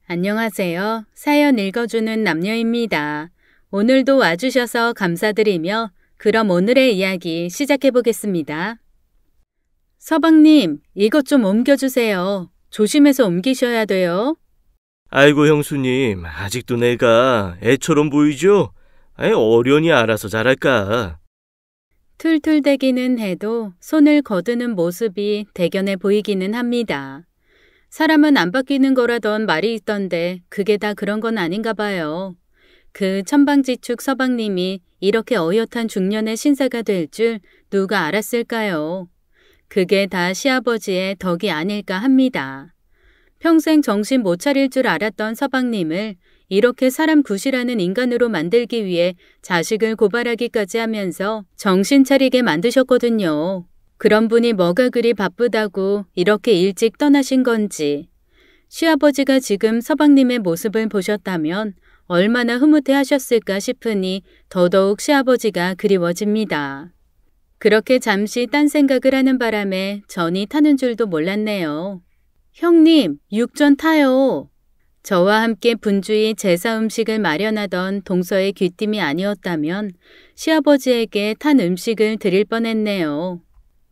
안녕하세요. 사연 읽어주는 남녀입니다. 오늘도 와주셔서 감사드리며 그럼 오늘의 이야기 시작해 보겠습니다. 서방님, 이것 좀 옮겨주세요. 조심해서 옮기셔야 돼요. 아이고 형수님, 아직도 내가 애처럼 보이죠? 어련히 알아서 잘할까. 툴툴대기는 해도 손을 거두는 모습이 대견해 보이기는 합니다. 사람은 안 바뀌는 거라던 말이 있던데 그게 다 그런 건 아닌가 봐요. 그 천방지축 서방님이 이렇게 어엿한 중년의 신사가 될 줄 누가 알았을까요? 그게 다 시아버지의 덕이 아닐까 합니다. 평생 정신 못 차릴 줄 알았던 서방님을 이렇게 사람 굿이라는 인간으로 만들기 위해 자식을 고발하기까지 하면서 정신 차리게 만드셨거든요. 그런 분이 뭐가 그리 바쁘다고 이렇게 일찍 떠나신 건지. 시아버지가 지금 서방님의 모습을 보셨다면 얼마나 흐뭇해 하셨을까 싶으니 더더욱 시아버지가 그리워집니다. 그렇게 잠시 딴 생각을 하는 바람에 전이 타는 줄도 몰랐네요. 형님, 육전 타요. 저와 함께 분주히 제사 음식을 마련하던 동서의 귀띔이 아니었다면 시아버지에게 탄 음식을 드릴 뻔했네요.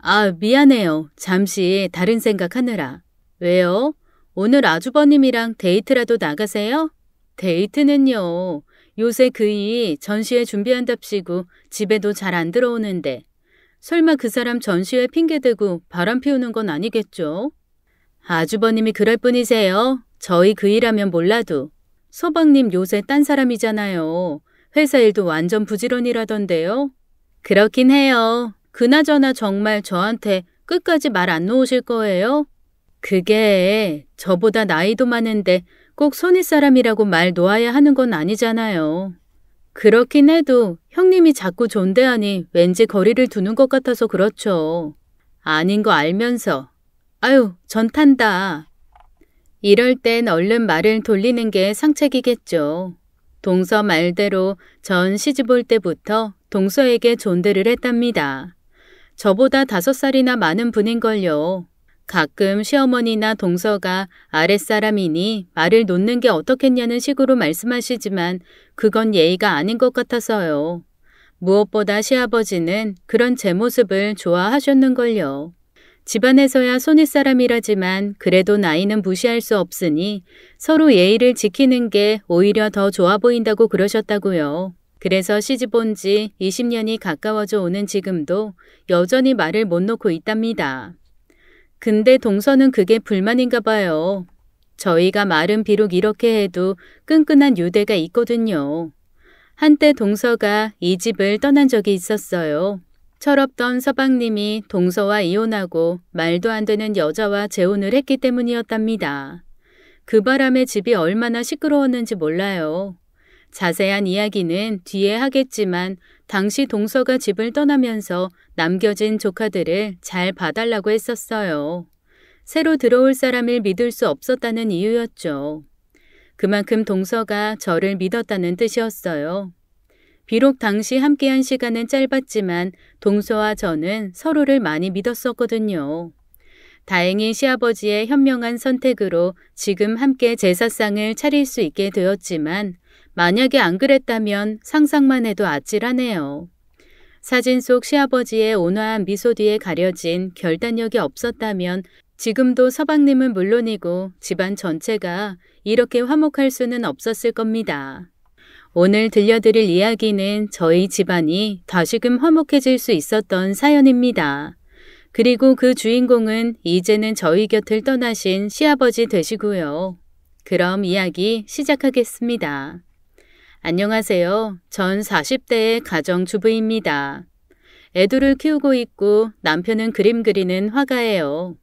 아, 미안해요. 잠시 다른 생각하느라. 왜요? 오늘 아주버님이랑 데이트라도 나가세요? 데이트는요. 요새 그이 전시회 준비한답시고 집에도 잘 안 들어오는데 설마 그 사람 전시회 핑계대고 바람 피우는 건 아니겠죠? 아주버님이 그럴 뿐이세요. 저희 그이라면 몰라도. 서방님 요새 딴 사람이잖아요. 회사 일도 완전 부지런이라던데요. 그렇긴 해요. 그나저나 정말 저한테 끝까지 말 안 놓으실 거예요? 그게 저보다 나이도 많은데 꼭 손윗사람이라고 말 놓아야 하는 건 아니잖아요. 그렇긴 해도 형님이 자꾸 존대하니 왠지 거리를 두는 것 같아서 그렇죠. 아닌 거 알면서. 아유, 전 탄다. 이럴 땐 얼른 말을 돌리는 게 상책이겠죠. 동서 말대로 전 시집 올 때부터 동서에게 존대를 했답니다. 저보다 5살이나 많은 분인걸요. 가끔 시어머니나 동서가 아랫사람이니 말을 놓는 게 어떻겠냐는 식으로 말씀하시지만 그건 예의가 아닌 것 같아서요. 무엇보다 시아버지는 그런 제 모습을 좋아하셨는걸요. 집안에서야 손윗사람이라지만 그래도 나이는 무시할 수 없으니 서로 예의를 지키는 게 오히려 더 좋아 보인다고 그러셨다고요. 그래서 시집 온 지 20년이 가까워져 오는 지금도 여전히 말을 못 놓고 있답니다. 근데 동서는 그게 불만인가 봐요. 저희가 말은 비록 이렇게 해도 끈끈한 유대가 있거든요. 한때 동서가 이 집을 떠난 적이 있었어요. 철없던 서방님이 동서와 이혼하고 말도 안 되는 여자와 재혼을 했기 때문이었답니다. 그 바람에 집이 얼마나 시끄러웠는지 몰라요. 자세한 이야기는 뒤에 하겠지만 당시 동서가 집을 떠나면서 남겨진 조카들을 잘 봐달라고 했었어요. 새로 들어올 사람을 믿을 수 없었다는 이유였죠. 그만큼 동서가 저를 믿었다는 뜻이었어요. 비록 당시 함께한 시간은 짧았지만 동서와 저는 서로를 많이 믿었었거든요. 다행히 시아버지의 현명한 선택으로 지금 함께 제사상을 차릴 수 있게 되었지만 만약에 안 그랬다면 상상만 해도 아찔하네요. 사진 속 시아버지의 온화한 미소 뒤에 가려진 결단력이 없었다면 지금도 서방님은 물론이고 집안 전체가 이렇게 화목할 수는 없었을 겁니다. 오늘 들려드릴 이야기는 저희 집안이 다시금 화목해질 수 있었던 사연입니다. 그리고 그 주인공은 이제는 저희 곁을 떠나신 시아버지 되시고요. 그럼 이야기 시작하겠습니다. 안녕하세요. 전 40대의 가정주부입니다. 애들을 키우고 있고 남편은 그림 그리는 화가예요.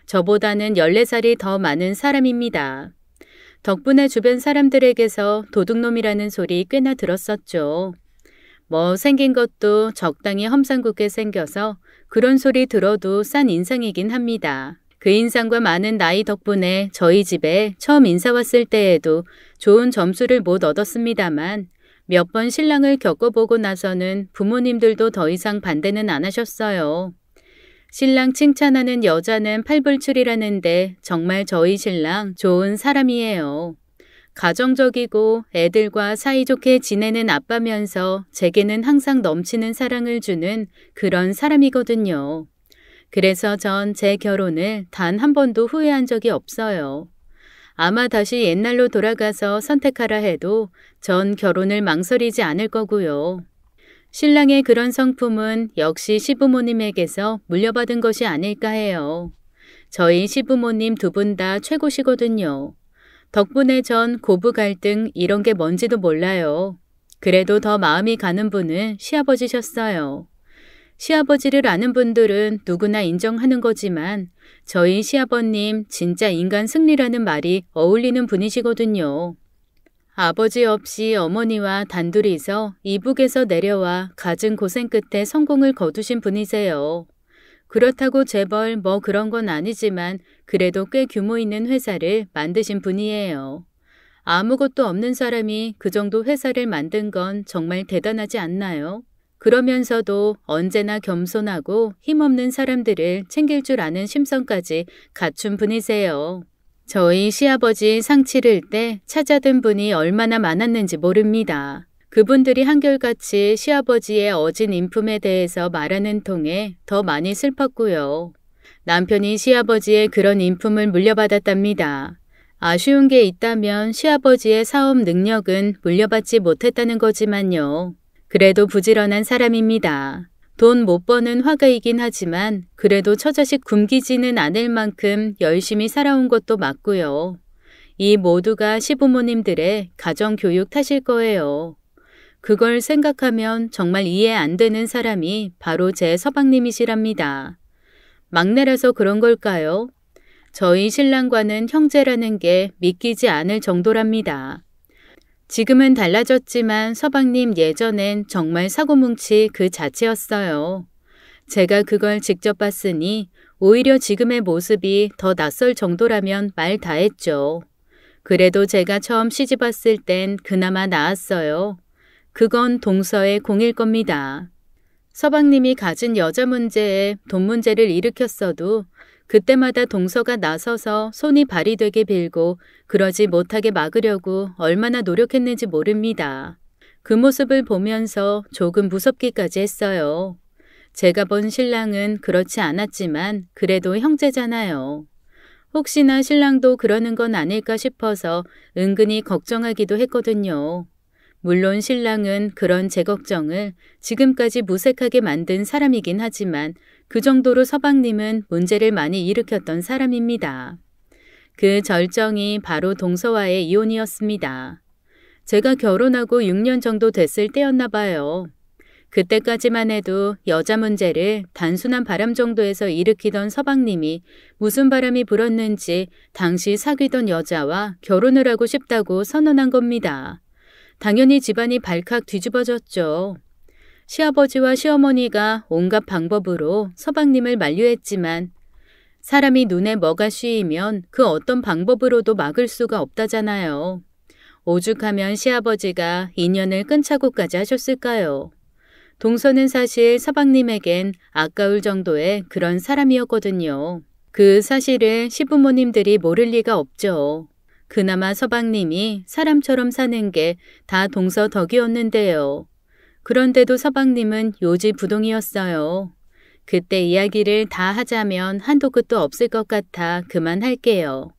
저보다는 14살이 더 많은 사람입니다. 덕분에 주변 사람들에게서 도둑놈이라는 소리 꽤나 들었었죠. 뭐 생긴 것도 적당히 험상궂게 생겨서 그런 소리 들어도 싼 인상이긴 합니다. 그 인상과 많은 나이 덕분에 저희 집에 처음 인사 왔을 때에도 좋은 점수를 못 얻었습니다만 몇 번 신랑을 겪어보고 나서는 부모님들도 더 이상 반대는 안 하셨어요. 신랑 칭찬하는 여자는 팔불출이라는데 정말 저희 신랑 좋은 사람이에요. 가정적이고 애들과 사이좋게 지내는 아빠면서 제게는 항상 넘치는 사랑을 주는 그런 사람이거든요. 그래서 전 제 결혼을 단 한 번도 후회한 적이 없어요. 아마 다시 옛날로 돌아가서 선택하라 해도 전 결혼을 망설이지 않을 거고요. 신랑의 그런 성품은 역시 시부모님에게서 물려받은 것이 아닐까 해요. 저희 시부모님 두 분 다 최고시거든요. 덕분에 전 고부 갈등 이런 게 뭔지도 몰라요. 그래도 더 마음이 가는 분은 시아버지셨어요. 시아버지를 아는 분들은 누구나 인정하는 거지만 저희 시아버님 진짜 인간 승리라는 말이 어울리는 분이시거든요. 아버지 없이 어머니와 단둘이서 이북에서 내려와 갖은 고생 끝에 성공을 거두신 분이세요. 그렇다고 재벌 뭐 그런 건 아니지만 그래도 꽤 규모 있는 회사를 만드신 분이에요. 아무것도 없는 사람이 그 정도 회사를 만든 건 정말 대단하지 않나요? 그러면서도 언제나 겸손하고 힘없는 사람들을 챙길 줄 아는 심성까지 갖춘 분이세요. 저희 시아버지 상 치를 때 찾아든 분이 얼마나 많았는지 모릅니다. 그분들이 한결같이 시아버지의 어진 인품에 대해서 말하는 통에 더 많이 슬펐고요. 남편이 시아버지의 그런 인품을 물려받았답니다. 아쉬운 게 있다면 시아버지의 사업 능력은 물려받지 못했다는 거지만요. 그래도 부지런한 사람입니다. 돈 못 버는 화가이긴 하지만 그래도 처자식 굶기지는 않을 만큼 열심히 살아온 것도 맞고요. 이 모두가 시부모님들의 가정교육 탓일 거예요. 그걸 생각하면 정말 이해 안 되는 사람이 바로 제 서방님이시랍니다. 막내라서 그런 걸까요? 저희 신랑과는 형제라는 게 믿기지 않을 정도랍니다. 지금은 달라졌지만 서방님 예전엔 정말 사고뭉치 그 자체였어요. 제가 그걸 직접 봤으니 오히려 지금의 모습이 더 낯설 정도라면 말 다 했죠. 그래도 제가 처음 시집 왔을 땐 그나마 나았어요. 그건 동서의 공일 겁니다. 서방님이 가진 여자 문제에 돈 문제를 일으켰어도 그때마다 동서가 나서서 손이 발이 되게 빌고 그러지 못하게 막으려고 얼마나 노력했는지 모릅니다. 그 모습을 보면서 조금 무섭기까지 했어요. 제가 본 신랑은 그렇지 않았지만 그래도 형제잖아요. 혹시나 신랑도 그러는 건 아닐까 싶어서 은근히 걱정하기도 했거든요. 물론 신랑은 그런 제 걱정을 지금까지 무색하게 만든 사람이긴 하지만 그 정도로 서방님은 문제를 많이 일으켰던 사람입니다. 그 절정이 바로 동서와의 이혼이었습니다. 제가 결혼하고 6년 정도 됐을 때였나 봐요. 그때까지만 해도 여자 문제를 단순한 바람 정도에서 일으키던 서방님이 무슨 바람이 불었는지 당시 사귀던 여자와 결혼을 하고 싶다고 선언한 겁니다. 당연히 집안이 발칵 뒤집어졌죠. 시아버지와 시어머니가 온갖 방법으로 서방님을 만류했지만 사람이 눈에 뭐가 씌이면 그 어떤 방법으로도 막을 수가 없다잖아요. 오죽하면 시아버지가 인연을 끊자고까지 하셨을까요? 동서는 사실 서방님에겐 아까울 정도의 그런 사람이었거든요. 그 사실을 시부모님들이 모를 리가 없죠. 그나마 서방님이 사람처럼 사는 게 다 동서 덕이었는데요. 그런데도 서방님은 요지부동이었어요. 그때 이야기를 다 하자면 한도 끝도 없을 것 같아 그만할게요.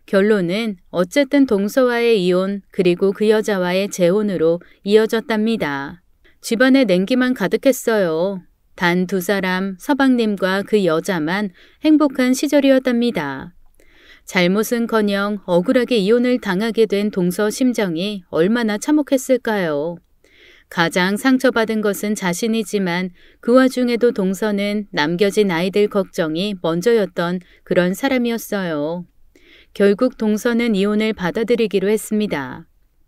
결론은 어쨌든 동서와의 이혼 그리고 그 여자와의 재혼으로 이어졌답니다. 집안에 냉기만 가득했어요. 단 두 사람 서방님과 그 여자만 행복한 시절이었답니다. 잘못은커녕 억울하게 이혼을 당하게 된 동서 심정이 얼마나 참혹했을까요? 가장 상처받은 것은 자신이지만 그 와중에도 동서는 남겨진 아이들 걱정이 먼저였던 그런 사람이었어요. 결국 동서는 이혼을 받아들이기로 했습니다.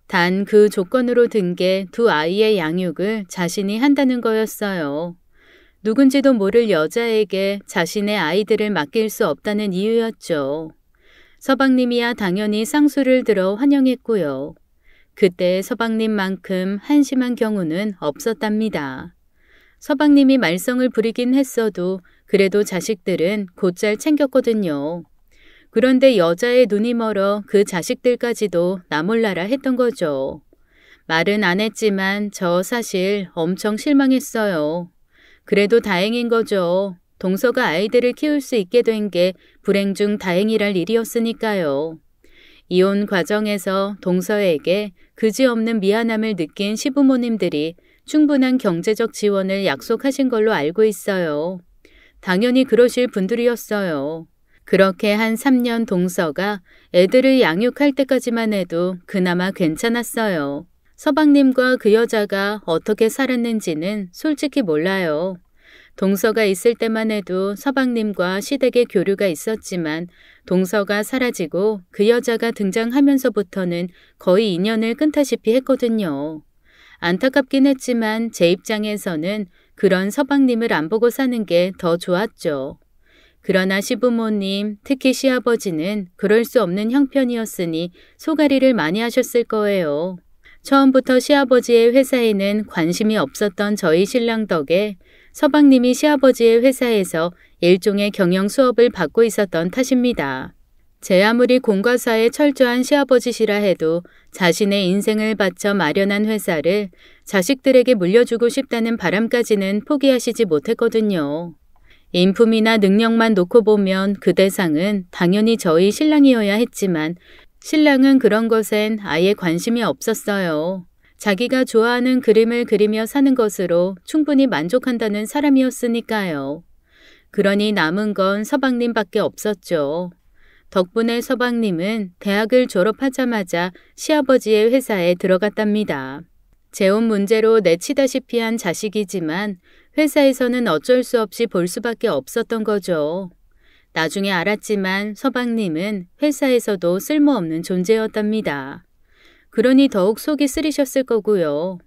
단 그 조건으로 든 게 두 아이의 양육을 자신이 한다는 거였어요. 누군지도 모를 여자에게 자신의 아이들을 맡길 수 없다는 이유였죠. 서방님이야 당연히 쌍수를 들어 환영했고요. 그때 서방님만큼 한심한 경우는 없었답니다. 서방님이 말썽을 부리긴 했어도 그래도 자식들은 곧잘 챙겼거든요. 그런데 여자의 눈이 멀어 그 자식들까지도 나 몰라라 했던 거죠. 말은 안 했지만 저 사실 엄청 실망했어요. 그래도 다행인 거죠. 동서가 아이들을 키울 수 있게 된 게 불행 중 다행이랄 일이었으니까요. 이혼 과정에서 동서에게 그지없는 미안함을 느낀 시부모님들이 충분한 경제적 지원을 약속하신 걸로 알고 있어요. 당연히 그러실 분들이었어요. 그렇게 한 3년 동서가 애들을 양육할 때까지만 해도 그나마 괜찮았어요. 서방님과 그 여자가 어떻게 살았는지는 솔직히 몰라요. 동서가 있을 때만 해도 서방님과 시댁의 교류가 있었지만 동서가 사라지고 그 여자가 등장하면서부터는 거의 인연을 끊다시피 했거든요. 안타깝긴 했지만 제 입장에서는 그런 서방님을 안 보고 사는 게 더 좋았죠. 그러나 시부모님, 특히 시아버지는 그럴 수 없는 형편이었으니 소가리를 많이 하셨을 거예요. 처음부터 시아버지의 회사에는 관심이 없었던 저희 신랑 덕에 서방님이 시아버지의 회사에서 일종의 경영 수업을 받고 있었던 탓입니다. 제 아무리 공과사에 철저한 시아버지시라 해도 자신의 인생을 바쳐 마련한 회사를 자식들에게 물려주고 싶다는 바람까지는 포기하시지 못했거든요. 인품이나 능력만 놓고 보면 그 대상은 당연히 저희 신랑이어야 했지만 신랑은 그런 것엔 아예 관심이 없었어요. 자기가 좋아하는 그림을 그리며 사는 것으로 충분히 만족한다는 사람이었으니까요. 그러니 남은 건 서방님밖에 없었죠. 덕분에 서방님은 대학을 졸업하자마자 시아버지의 회사에 들어갔답니다. 재혼 문제로 내치다시피 한 자식이지만 회사에서는 어쩔 수 없이 볼 수밖에 없었던 거죠. 나중에 알았지만 서방님은 회사에서도 쓸모없는 존재였답니다. 그러니 더욱 속이 쓰리셨을 거고요.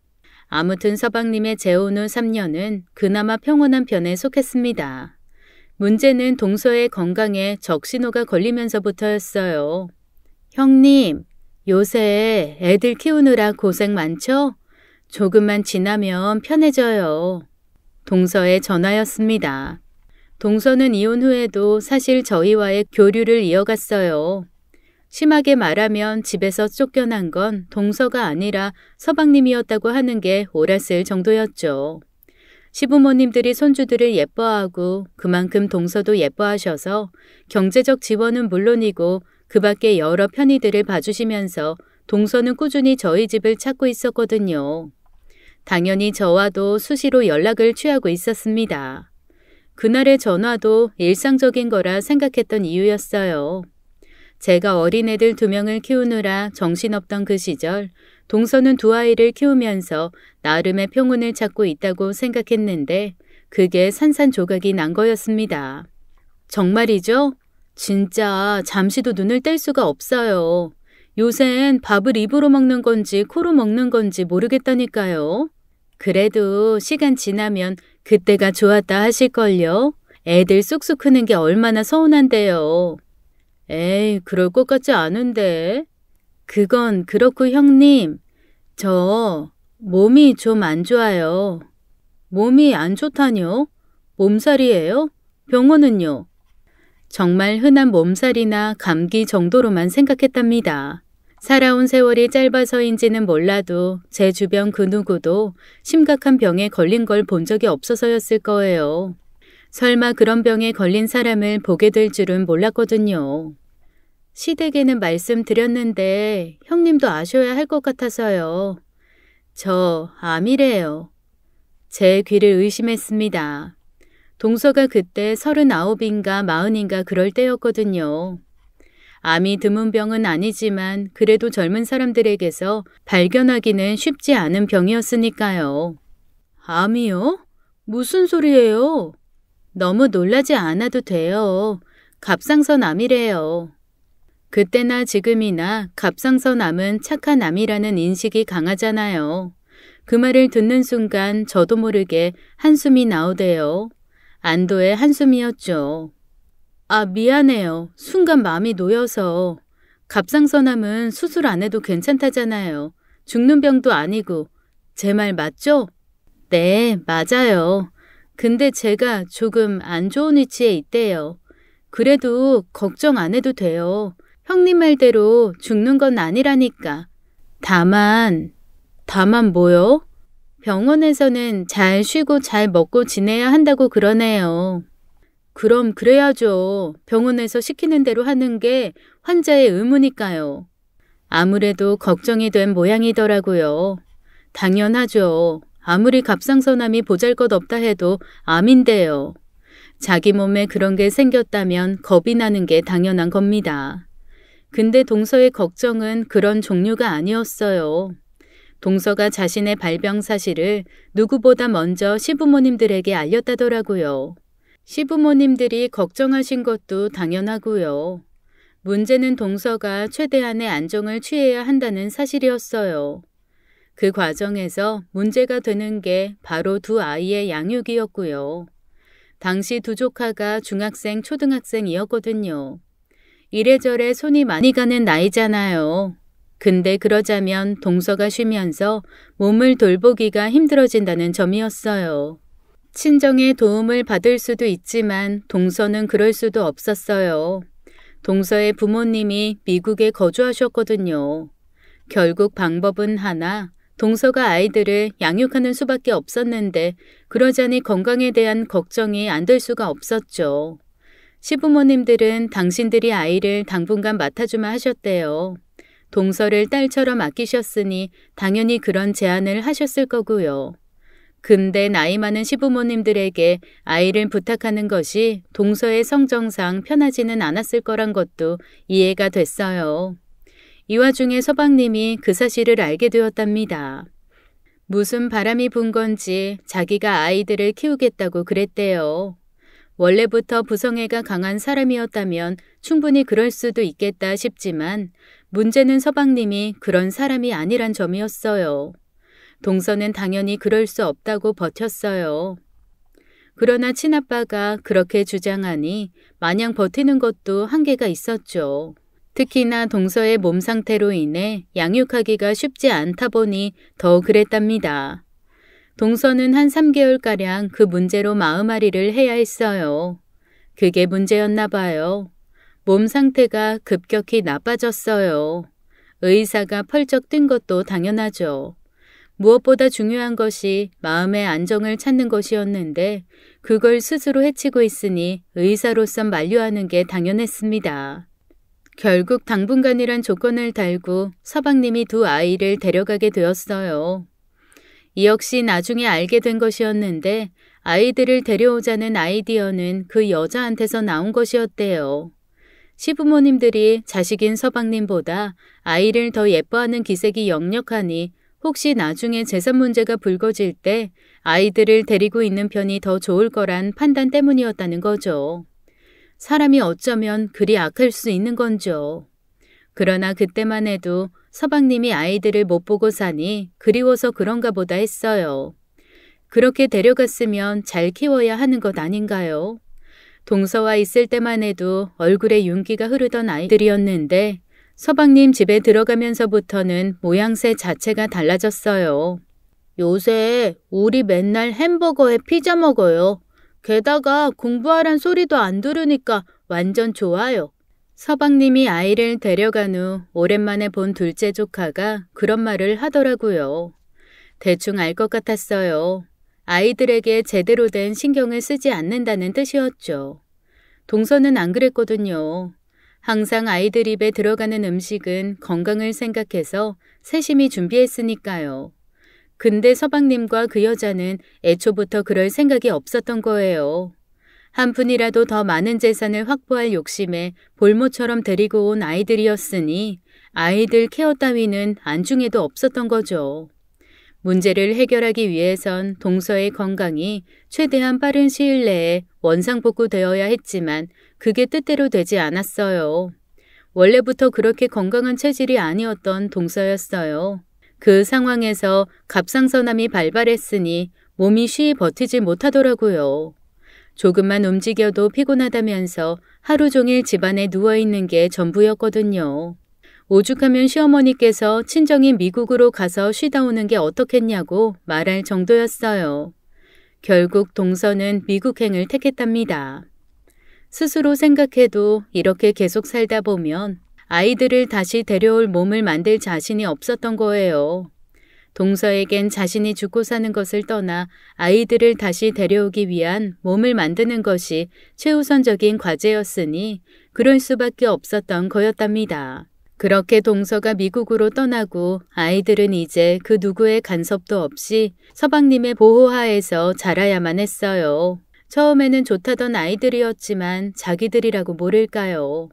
아무튼 서방님의 재혼 후 3년은 그나마 평온한 편에 속했습니다. 문제는 동서의 건강에 적신호가 걸리면서부터였어요. 형님, 요새 애들 키우느라 고생 많죠? 조금만 지나면 편해져요. 동서의 전화였습니다. 동서는 이혼 후에도 사실 저희와의 교류를 이어갔어요. 심하게 말하면 집에서 쫓겨난 건 동서가 아니라 서방님이었다고 하는 게 옳았을 정도였죠. 시부모님들이 손주들을 예뻐하고 그만큼 동서도 예뻐하셔서 경제적 지원은 물론이고 그 밖에 여러 편의들을 봐주시면서 동서는 꾸준히 저희 집을 찾고 있었거든요. 당연히 저와도 수시로 연락을 취하고 있었습니다. 그날의 전화도 일상적인 거라 생각했던 이유였어요. 제가 어린애들 2명을 키우느라 정신없던 그 시절 동서는 2아이를 키우면서 나름의 평온을 찾고 있다고 생각했는데 그게 산산조각이 난 거였습니다. 정말이죠? 진짜 잠시도 눈을 뗄 수가 없어요. 요샌 밥을 입으로 먹는 건지 코로 먹는 건지 모르겠다니까요. 그래도 시간 지나면 그때가 좋았다 하실걸요. 애들 쑥쑥 크는 게 얼마나 서운한데요. 에이, 그럴 것 같지 않은데. 그건 그렇고 형님, 저 몸이 좀 안 좋아요. 몸이 안 좋다뇨? 몸살이에요? 병원은요? 정말 흔한 몸살이나 감기 정도로만 생각했답니다. 살아온 세월이 짧아서인지는 몰라도 제 주변 그 누구도 심각한 병에 걸린 걸 본 적이 없어서였을 거예요. 설마 그런 병에 걸린 사람을 보게 될 줄은 몰랐거든요. 시댁에는 말씀드렸는데 형님도 아셔야 할 것 같아서요. 저 암이래요. 제 귀를 의심했습니다. 동서가 그때 39인가 40인가 그럴 때였거든요. 암이 드문 병은 아니지만 그래도 젊은 사람들에게서 발견하기는 쉽지 않은 병이었으니까요. 암이요? 무슨 소리예요? 너무 놀라지 않아도 돼요. 갑상선 암이래요. 그때나 지금이나 갑상선 암은 착한 암이라는 인식이 강하잖아요. 그 말을 듣는 순간 저도 모르게 한숨이 나오대요. 안도의 한숨이었죠. 아, 미안해요. 순간 마음이 놓여서. 갑상선암은 수술 안 해도 괜찮다잖아요. 죽는 병도 아니고. 제 말 맞죠? 네, 맞아요. 근데 제가 조금 안 좋은 위치에 있대요. 그래도 걱정 안 해도 돼요. 형님 말대로 죽는 건 아니라니까. 다만 뭐요? 병원에서는 잘 쉬고 잘 먹고 지내야 한다고 그러네요. 그럼 그래야죠. 병원에서 시키는 대로 하는 게 환자의 의무니까요. 아무래도 걱정이 된 모양이더라고요. 당연하죠. 아무리 갑상선암이 보잘것없다 해도 암인데요. 자기 몸에 그런 게 생겼다면 겁이 나는 게 당연한 겁니다. 근데 동서의 걱정은 그런 종류가 아니었어요. 동서가 자신의 발병 사실을 누구보다 먼저 시부모님들에게 알렸다더라고요. 시부모님들이 걱정하신 것도 당연하고요. 문제는 동서가 최대한의 안정을 취해야 한다는 사실이었어요. 그 과정에서 문제가 되는 게 바로 두 아이의 양육이었고요. 당시 두 조카가 중학생, 초등학생이었거든요. 이래저래 손이 많이 가는 나이잖아요. 근데 그러자면 동서가 쉬면서 몸을 돌보기가 힘들어진다는 점이었어요. 친정의 도움을 받을 수도 있지만 동서는 그럴 수도 없었어요. 동서의 부모님이 미국에 거주하셨거든요. 결국 방법은 하나, 동서가 아이들을 양육하는 수밖에 없었는데 그러자니 건강에 대한 걱정이 안 될 수가 없었죠. 시부모님들은 당신들이 아이를 당분간 맡아주마 하셨대요. 동서를 딸처럼 아끼셨으니 당연히 그런 제안을 하셨을 거고요. 근데 나이 많은 시부모님들에게 아이를 부탁하는 것이 동서의 성정상 편하지는 않았을 거란 것도 이해가 됐어요. 이 와중에 서방님이 그 사실을 알게 되었답니다. 무슨 바람이 분 건지 자기가 아이들을 키우겠다고 그랬대요. 원래부터 부성애가 강한 사람이었다면 충분히 그럴 수도 있겠다 싶지만 문제는 서방님이 그런 사람이 아니란 점이었어요. 동서는 당연히 그럴 수 없다고 버텼어요. 그러나 친아빠가 그렇게 주장하니 마냥 버티는 것도 한계가 있었죠. 특히나 동서의 몸 상태로 인해 양육하기가 쉽지 않다 보니 더 그랬답니다. 동서는 한 3개월가량 그 문제로 마음앓이를 해야 했어요. 그게 문제였나 봐요. 몸 상태가 급격히 나빠졌어요. 의사가 펄쩍 뛴 것도 당연하죠. 무엇보다 중요한 것이 마음의 안정을 찾는 것이었는데 그걸 스스로 해치고 있으니 의사로선 만류하는 게 당연했습니다. 결국 당분간이란 조건을 달고 서방님이 두 아이를 데려가게 되었어요. 이 역시 나중에 알게 된 것이었는데 아이들을 데려오자는 아이디어는 그 여자한테서 나온 것이었대요. 시부모님들이 자식인 서방님보다 아이를 더 예뻐하는 기색이 역력하니 혹시 나중에 재산 문제가 불거질 때 아이들을 데리고 있는 편이 더 좋을 거란 판단 때문이었다는 거죠. 사람이 어쩌면 그리 악할 수 있는 건죠. 그러나 그때만 해도 서방님이 아이들을 못 보고 사니 그리워서 그런가 보다 했어요. 그렇게 데려갔으면 잘 키워야 하는 것 아닌가요? 동서와 있을 때만 해도 얼굴에 윤기가 흐르던 아이들이었는데 서방님 집에 들어가면서부터는 모양새 자체가 달라졌어요. 요새 우리 맨날 햄버거에 피자 먹어요. 게다가 공부하란 소리도 안 들으니까 완전 좋아요. 서방님이 아이를 데려간 후 오랜만에 본 둘째 조카가 그런 말을 하더라고요. 대충 알 것 같았어요. 아이들에게 제대로 된 신경을 쓰지 않는다는 뜻이었죠. 동서는 안 그랬거든요. 항상 아이들 입에 들어가는 음식은 건강을 생각해서 세심히 준비했으니까요. 근데 서방님과 그 여자는 애초부터 그럴 생각이 없었던 거예요. 한 푼이라도 더 많은 재산을 확보할 욕심에 볼모처럼 데리고 온 아이들이었으니 아이들 케어 따위는 안중에도 없었던 거죠. 문제를 해결하기 위해선 동서의 건강이 최대한 빠른 시일 내에 원상복구되어야 했지만 그게 뜻대로 되지 않았어요. 원래부터 그렇게 건강한 체질이 아니었던 동서였어요. 그 상황에서 갑상선암이 발발했으니 몸이 쉬이 버티지 못하더라고요. 조금만 움직여도 피곤하다면서 하루 종일 집안에 누워있는 게 전부였거든요. 오죽하면 시어머니께서 친정인 미국으로 가서 쉬다 오는 게 어떻겠냐고 말할 정도였어요. 결국 동서는 미국행을 택했답니다. 스스로 생각해도 이렇게 계속 살다 보면 아이들을 다시 데려올 몸을 만들 자신이 없었던 거예요. 동서에겐 자신이 죽고 사는 것을 떠나 아이들을 다시 데려오기 위한 몸을 만드는 것이 최우선적인 과제였으니 그럴 수밖에 없었던 거였답니다. 그렇게 동서가 미국으로 떠나고 아이들은 이제 그 누구의 간섭도 없이 서방님의 보호하에서 자라야만 했어요. 처음에는 좋다던 아이들이었지만 자기들이라고 모를까요.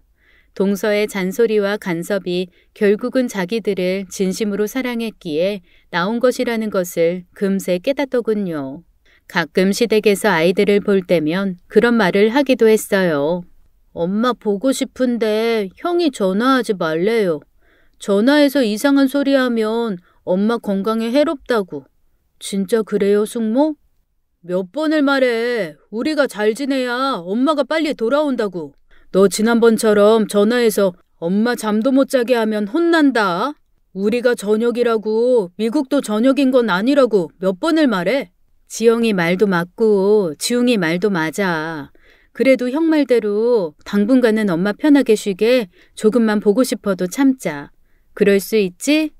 동서의 잔소리와 간섭이 결국은 자기들을 진심으로 사랑했기에 나온 것이라는 것을 금세 깨닫더군요. 가끔 시댁에서 아이들을 볼 때면 그런 말을 하기도 했어요. 엄마 보고 싶은데 형이 전화하지 말래요. 전화해서 이상한 소리 하면 엄마 건강에 해롭다고. 진짜 그래요, 숙모? 몇 번을 말해. 우리가 잘 지내야 엄마가 빨리 돌아온다고. 너 지난번처럼 전화해서 엄마 잠도 못 자게 하면 혼난다. 우리가 저녁이라고 미국도 저녁인 건 아니라고 몇 번을 말해. 지영이 말도 맞고 지웅이 말도 맞아. 그래도 형 말대로 당분간은 엄마 편하게 쉬게 조금만 보고 싶어도 참자. 그럴 수 있지?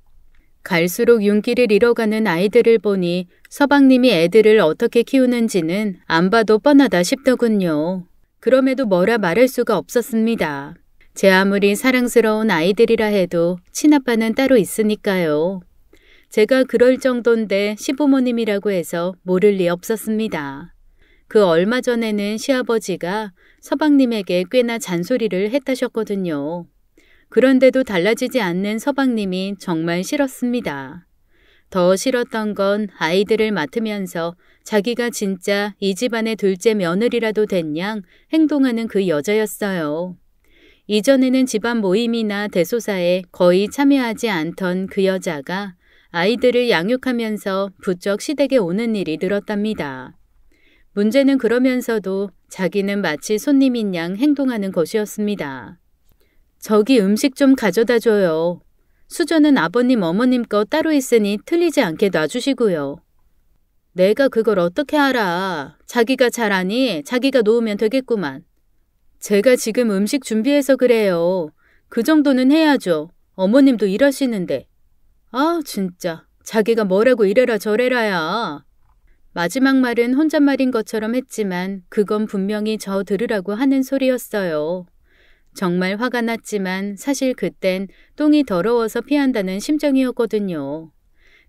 갈수록 윤기를 잃어가는 아이들을 보니 서방님이 애들을 어떻게 키우는지는 안 봐도 뻔하다 싶더군요. 그럼에도 뭐라 말할 수가 없었습니다. 제 아무리 사랑스러운 아이들이라 해도 친아빠는 따로 있으니까요. 제가 그럴 정도인데 시부모님이라고 해서 모를 리 없었습니다. 그 얼마 전에는 시아버지가 서방님에게 꽤나 잔소리를 했다셨거든요. 그런데도 달라지지 않는 서방님이 정말 싫었습니다. 더 싫었던 건 아이들을 맡으면서 자기가 진짜 이 집안의 둘째 며느리라도 된 양 행동하는 그 여자였어요. 이전에는 집안 모임이나 대소사에 거의 참여하지 않던 그 여자가 아이들을 양육하면서 부쩍 시댁에 오는 일이 늘었답니다. 문제는 그러면서도 자기는 마치 손님인 양 행동하는 것이었습니다. 저기 음식 좀 가져다 줘요. 수저는 아버님 어머님 거 따로 있으니 틀리지 않게 놔주시고요. 내가 그걸 어떻게 알아. 자기가 잘 아니 자기가 놓으면 되겠구만. 제가 지금 음식 준비해서 그래요. 그 정도는 해야죠. 어머님도 일하시는데. 아 진짜 자기가 뭐라고 이래라 저래라야. 마지막 말은 혼잣말인 것처럼 했지만 그건 분명히 저 들으라고 하는 소리였어요. 정말 화가 났지만 사실 그땐 똥이 더러워서 피한다는 심정이었거든요.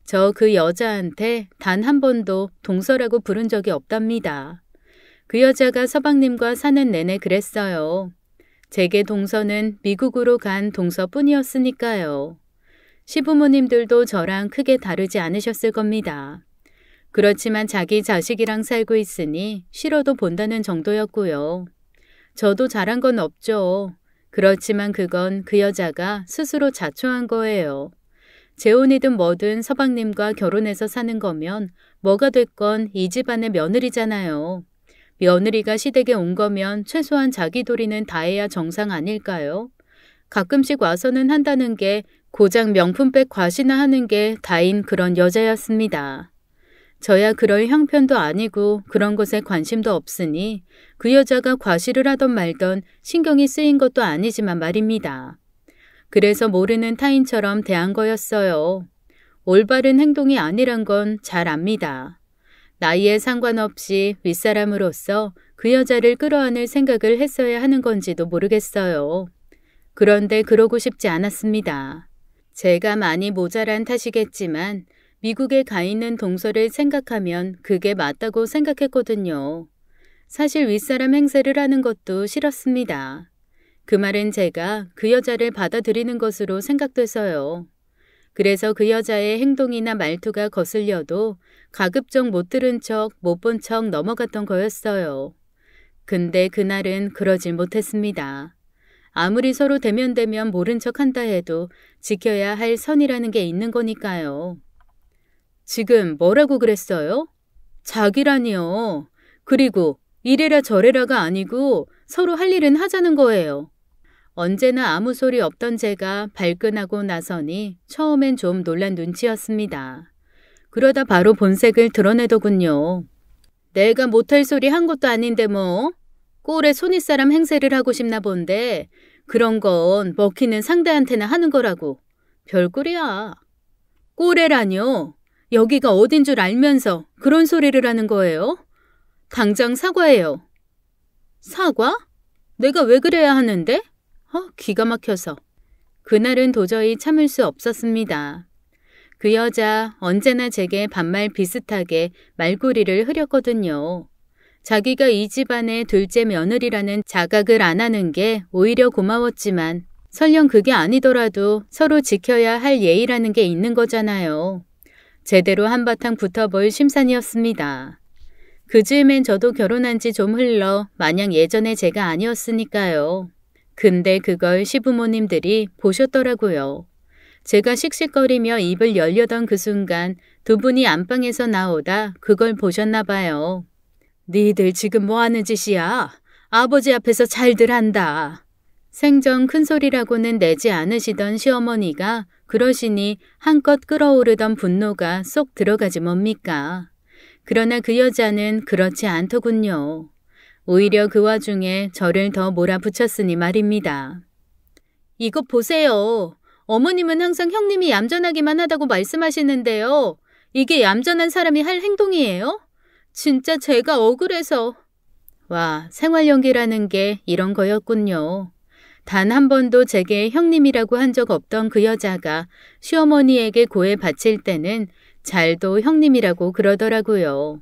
저 그 여자한테 단 한 번도 동서라고 부른 적이 없답니다. 그 여자가 서방님과 사는 내내 그랬어요. 제게 동서는 미국으로 간 동서뿐이었으니까요. 시부모님들도 저랑 크게 다르지 않으셨을 겁니다. 그렇지만 자기 자식이랑 살고 있으니 싫어도 본다는 정도였고요. 저도 잘한 건 없죠. 그렇지만 그건 그 여자가 스스로 자초한 거예요. 재혼이든 뭐든 서방님과 결혼해서 사는 거면 뭐가 됐건 이 집안의 며느리잖아요. 며느리가 시댁에 온 거면 최소한 자기 도리는 다 해야 정상 아닐까요? 가끔씩 와서는 한다는 게 고작 명품백 과시나 하는 게 다인 그런 여자였습니다. 저야 그럴 형편도 아니고 그런 것에 관심도 없으니 그 여자가 과시를 하던 말던 신경이 쓰인 것도 아니지만 말입니다. 그래서 모르는 타인처럼 대한 거였어요. 올바른 행동이 아니란 건 잘 압니다. 나이에 상관없이 윗사람으로서 그 여자를 끌어안을 생각을 했어야 하는 건지도 모르겠어요. 그런데 그러고 싶지 않았습니다. 제가 많이 모자란 탓이겠지만 미국에 가 있는 동서를 생각하면 그게 맞다고 생각했거든요. 사실 윗사람 행세를 하는 것도 싫었습니다. 그 말은 제가 그 여자를 받아들이는 것으로 생각돼서요. 그래서 그 여자의 행동이나 말투가 거슬려도 가급적 못 들은 척, 못 본 척 넘어갔던 거였어요. 근데 그날은 그러질 못했습니다. 아무리 서로 대면대면 모른 척 한다 해도 지켜야 할 선이라는 게 있는 거니까요. 지금 뭐라고 그랬어요? 자기라니요. 그리고 이래라 저래라가 아니고 서로 할 일은 하자는 거예요. 언제나 아무 소리 없던 제가 발끈하고 나서니 처음엔 좀 놀란 눈치였습니다. 그러다 바로 본색을 드러내더군요. 내가 못할 소리 한 것도 아닌데 뭐. 꼴에 손윗사람 행세를 하고 싶나 본데 그런 건 먹히는 상대한테나 하는 거라고. 별꼴이야. 꼴에라뇨. 여기가 어딘 줄 알면서 그런 소리를 하는 거예요? 당장 사과해요. 사과? 내가 왜 그래야 하는데? 기가 막혀서. 그날은 도저히 참을 수 없었습니다. 그 여자 언제나 제게 반말 비슷하게 말꼬리를 흐렸거든요. 자기가 이 집안의 둘째 며느리라는 자각을 안 하는 게 오히려 고마웠지만 설령 그게 아니더라도 서로 지켜야 할 예의라는 게 있는 거잖아요. 제대로 한바탕 붙어볼 심산이었습니다. 그 즈음엔 저도 결혼한 지 좀 흘러 마냥 예전의 제가 아니었으니까요. 근데 그걸 시부모님들이 보셨더라고요. 제가 씩씩거리며 입을 열려던 그 순간 두 분이 안방에서 나오다 그걸 보셨나 봐요. 니들 지금 뭐 하는 짓이야? 아버지 앞에서 잘들 한다. 생전 큰 소리라고는 내지 않으시던 시어머니가 그러시니 한껏 끓어오르던 분노가 쏙 들어가지 뭡니까? 그러나 그 여자는 그렇지 않더군요. 오히려 그 와중에 저를 더 몰아붙였으니 말입니다. 이것 보세요. 어머님은 항상 형님이 얌전하기만 하다고 말씀하시는데요. 이게 얌전한 사람이 할 행동이에요? 진짜 제가 억울해서. 와, 생활 연기라는 게 이런 거였군요. 단 한 번도 제게 형님이라고 한 적 없던 그 여자가 시어머니에게 고해 바칠 때는 잘도 형님이라고 그러더라고요.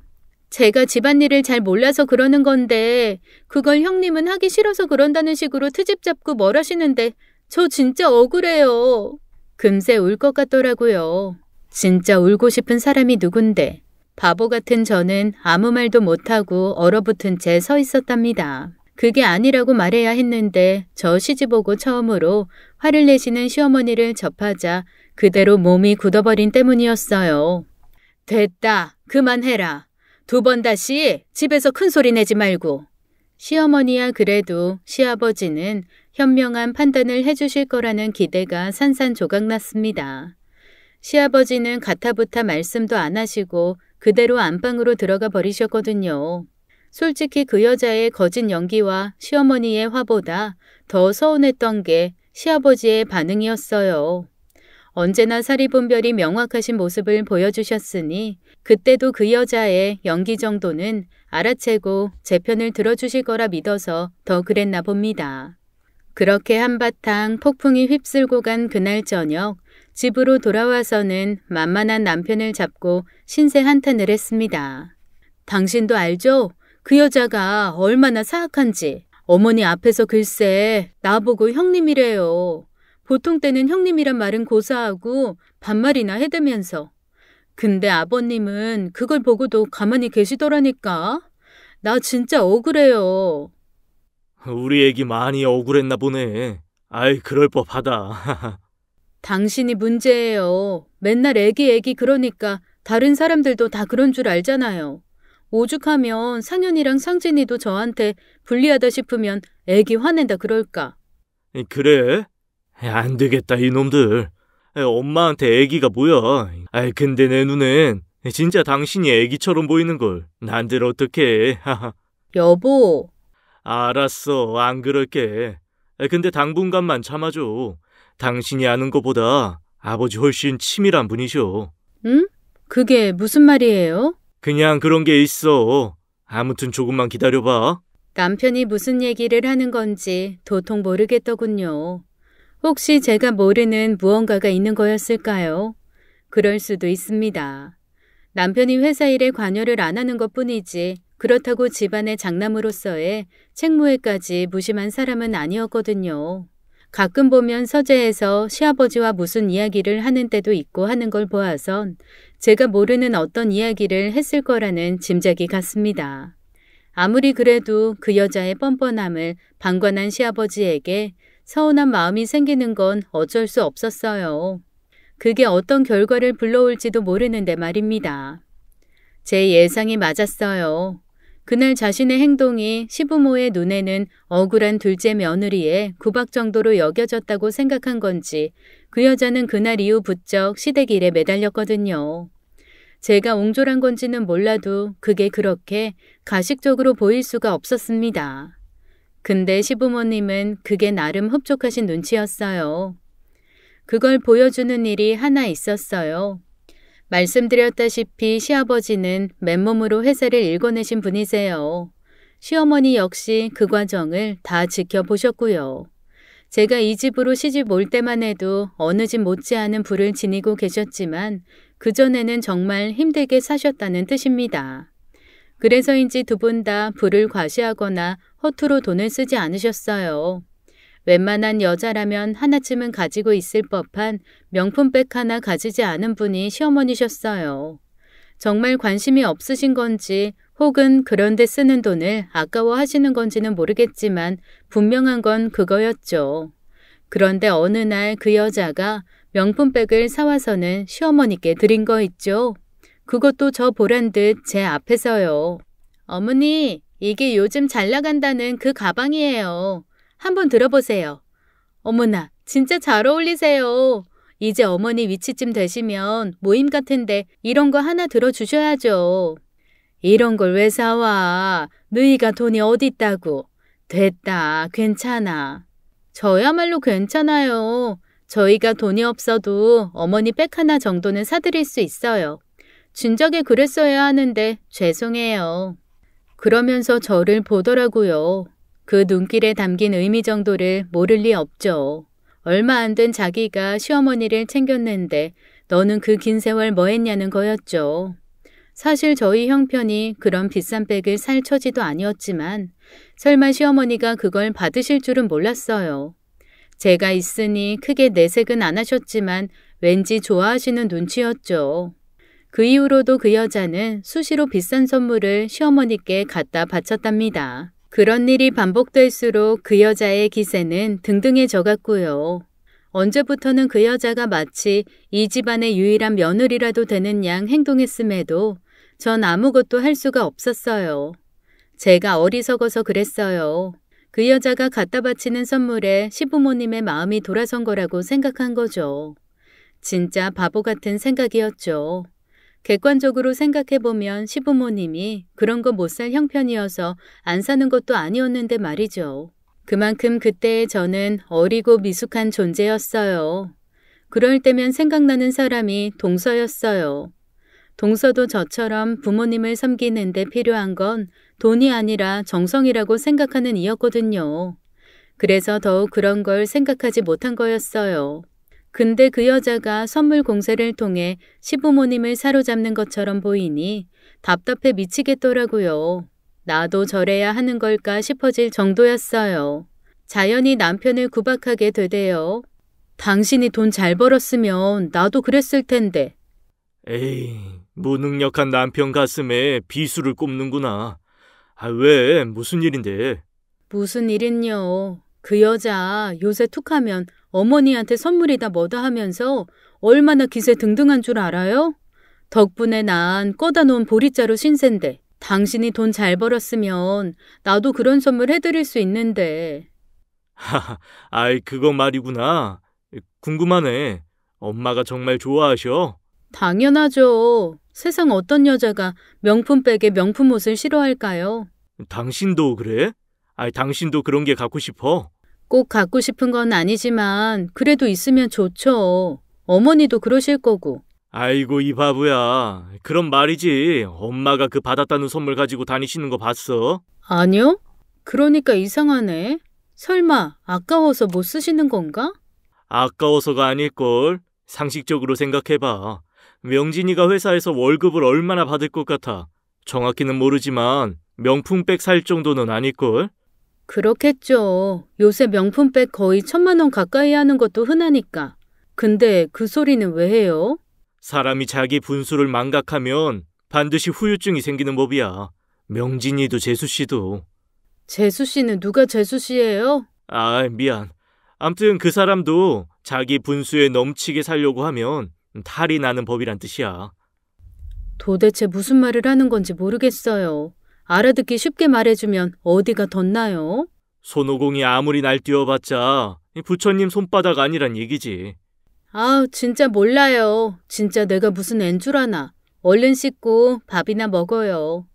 제가 집안일을 잘 몰라서 그러는 건데 그걸 형님은 하기 싫어서 그런다는 식으로 트집 잡고 뭘 하시는데 저 진짜 억울해요. 금세 울 것 같더라고요. 진짜 울고 싶은 사람이 누군데. 바보 같은 저는 아무 말도 못하고 얼어붙은 채 서 있었답니다. 그게 아니라고 말해야 했는데 저 시집오고 처음으로 화를 내시는 시어머니를 접하자 그대로 몸이 굳어버린 때문이었어요. 됐다. 그만해라. 2번 다시 집에서 큰 소리 내지 말고. 시어머니야 그래도 시아버지는 현명한 판단을 해주실 거라는 기대가 산산조각났습니다. 시아버지는 가타부타 말씀도 안 하시고 그대로 안방으로 들어가 버리셨거든요. 솔직히 그 여자의 거짓 연기와 시어머니의 화보다 더 서운했던 게 시아버지의 반응이었어요. 언제나 사리분별이 명확하신 모습을 보여주셨으니 그때도 그 여자의 연기 정도는 알아채고 제 편을 들어주실 거라 믿어서 더 그랬나 봅니다. 그렇게 한바탕 폭풍이 휩쓸고 간 그날 저녁 집으로 돌아와서는 만만한 남편을 잡고 신세 한탄을 했습니다. 당신도 알죠? 그 여자가 얼마나 사악한지. 어머니 앞에서 글쎄 나보고 형님이래요. 보통 때는 형님이란 말은 고사하고 반말이나 해대면서. 근데 아버님은 그걸 보고도 가만히 계시더라니까. 나 진짜 억울해요. 우리 애기 많이 억울했나 보네. 아이, 그럴 법하다. 당신이 문제예요. 맨날 애기 그러니까 다른 사람들도 다 그런 줄 알잖아요. 오죽하면 상현이랑 상진이도 저한테 불리하다 싶으면 애기 화낸다 그럴까. 그래? 안 되겠다, 이놈들. 엄마한테 애기가 뭐야. 근데 내 눈엔 진짜 당신이 애기처럼 보이는걸. 난들 어떡해. 여보. 알았어, 안 그럴게. 근데 당분간만 참아줘. 당신이 아는 것보다 아버지 훨씬 치밀한 분이셔. 응? 그게 무슨 말이에요? 그냥 그런 게 있어. 아무튼 조금만 기다려봐. 남편이 무슨 얘기를 하는 건지 도통 모르겠더군요. 혹시 제가 모르는 무언가가 있는 거였을까요? 그럴 수도 있습니다. 남편이 회사 일에 관여를 안 하는 것뿐이지 그렇다고 집안의 장남으로서의 책무에까지 무심한 사람은 아니었거든요. 가끔 보면 서재에서 시아버지와 무슨 이야기를 하는 때도 있고 하는 걸 보아선 제가 모르는 어떤 이야기를 했을 거라는 짐작이 갔습니다. 아무리 그래도 그 여자의 뻔뻔함을 방관한 시아버지에게 서운한 마음이 생기는 건 어쩔 수 없었어요. 그게 어떤 결과를 불러올지도 모르는데 말입니다. 제 예상이 맞았어요. 그날 자신의 행동이 시부모의 눈에는 억울한 둘째 며느리의 구박 정도로 여겨졌다고 생각한 건지 그 여자는 그날 이후 부쩍 시댁일에 매달렸거든요. 제가 옹졸한 건지는 몰라도 그게 그렇게 가식적으로 보일 수가 없었습니다. 근데 시부모님은 그게 나름 흡족하신 눈치였어요. 그걸 보여주는 일이 하나 있었어요. 말씀드렸다시피 시아버지는 맨몸으로 회사를 일궈내신 분이세요. 시어머니 역시 그 과정을 다 지켜보셨고요. 제가 이 집으로 시집 올 때만 해도 어느 집 못지않은 부를 지니고 계셨지만 그전에는 정말 힘들게 사셨다는 뜻입니다. 그래서인지 두 분 다 부를 과시하거나 허투루 돈을 쓰지 않으셨어요. 웬만한 여자라면 하나쯤은 가지고 있을 법한 명품백 하나 가지지 않은 분이 시어머니셨어요. 정말 관심이 없으신 건지 혹은 그런 데 쓰는 돈을 아까워하시는 건지는 모르겠지만 분명한 건 그거였죠. 그런데 어느 날 그 여자가 명품백을 사와서는 시어머니께 드린 거 있죠. 그것도 저 보란 듯 제 앞에서요. 어머니, 이게 요즘 잘 나간다는 그 가방이에요. 한번 들어보세요. 어머나, 진짜 잘 어울리세요. 이제 어머니 위치쯤 되시면 모임 같은데 이런 거 하나 들어주셔야죠. 이런 걸 왜 사와? 너희가 돈이 어디 있다고. 됐다, 괜찮아. 저야말로 괜찮아요. 저희가 돈이 없어도 어머니 백 하나 정도는 사드릴 수 있어요. 진작에 그랬어야 하는데 죄송해요. 그러면서 저를 보더라고요. 그 눈길에 담긴 의미 정도를 모를 리 없죠. 얼마 안 된 자기가 시어머니를 챙겼는데 너는 그 긴 세월 뭐 했냐는 거였죠. 사실 저희 형편이 그런 비싼 백을 살 처지도 아니었지만 설마 시어머니가 그걸 받으실 줄은 몰랐어요. 제가 있으니 크게 내색은 안 하셨지만 왠지 좋아하시는 눈치였죠. 그 이후로도 그 여자는 수시로 비싼 선물을 시어머니께 갖다 바쳤답니다. 그런 일이 반복될수록 그 여자의 기세는 등등해져 갔고요. 언제부터는 그 여자가 마치 이 집안의 유일한 며느리라도 되는 양 행동했음에도 전 아무것도 할 수가 없었어요. 제가 어리석어서 그랬어요. 그 여자가 갖다 바치는 선물에 시부모님의 마음이 돌아선 거라고 생각한 거죠. 진짜 바보 같은 생각이었죠. 객관적으로 생각해보면 시부모님이 그런 거 못 살 형편이어서 안 사는 것도 아니었는데 말이죠. 그만큼 그때의 저는 어리고 미숙한 존재였어요. 그럴 때면 생각나는 사람이 동서였어요. 동서도 저처럼 부모님을 섬기는데 필요한 건 돈이 아니라 정성이라고 생각하는 이였거든요. 그래서 더욱 그런 걸 생각하지 못한 거였어요. 근데 그 여자가 선물 공세를 통해 시부모님을 사로잡는 것처럼 보이니 답답해 미치겠더라고요. 나도 저래야 하는 걸까 싶어질 정도였어요. 자연히 남편을 구박하게 되대요. 당신이 돈 잘 벌었으면 나도 그랬을 텐데. 에이, 무능력한 남편 가슴에 비수를 꼽는구나. 왜? 무슨 일인데? 무슨 일은요. 그 여자 요새 툭하면 어머니한테 선물이다 뭐다 하면서 얼마나 기세 등등한 줄 알아요? 덕분에 난 꺼다 놓은 보리자루 신세인데 당신이 돈 잘 벌었으면 나도 그런 선물 해드릴 수 있는데. 하하, 그거 말이구나. 궁금하네. 엄마가 정말 좋아하셔? 당연하죠. 세상 어떤 여자가 명품백에 명품 옷을 싫어할까요? 당신도 그래? 당신도 그런 게 갖고 싶어? 꼭 갖고 싶은 건 아니지만 그래도 있으면 좋죠. 어머니도 그러실 거고. 아이고 이 바보야. 그럼 말이지. 엄마가 그 받았다는 선물 가지고 다니시는 거 봤어? 아니요? 그러니까 이상하네. 설마 아까워서 못 쓰시는 건가? 아까워서가 아닐걸. 상식적으로 생각해봐. 명진이가 회사에서 월급을 얼마나 받을 것 같아. 정확히는 모르지만 명품백 살 정도는 아닐걸? 그렇겠죠. 요새 명품백 거의 1,000만 원 가까이 하는 것도 흔하니까. 근데 그 소리는 왜 해요? 사람이 자기 분수를 망각하면 반드시 후유증이 생기는 법이야. 명진이도 재수씨도. 재수씨는 누가 재수씨예요? 미안. 암튼 그 사람도 자기 분수에 넘치게 살려고 하면 탈이 나는 법이란 뜻이야. 도대체 무슨 말을 하는 건지 모르겠어요. 알아듣기 쉽게 말해주면 어디가 덧나요? 손오공이 아무리 날뛰어봤자 부처님 손바닥 아니란 얘기지. 진짜 몰라요. 진짜 내가 무슨 앤 줄 아나. 얼른 씻고 밥이나 먹어요.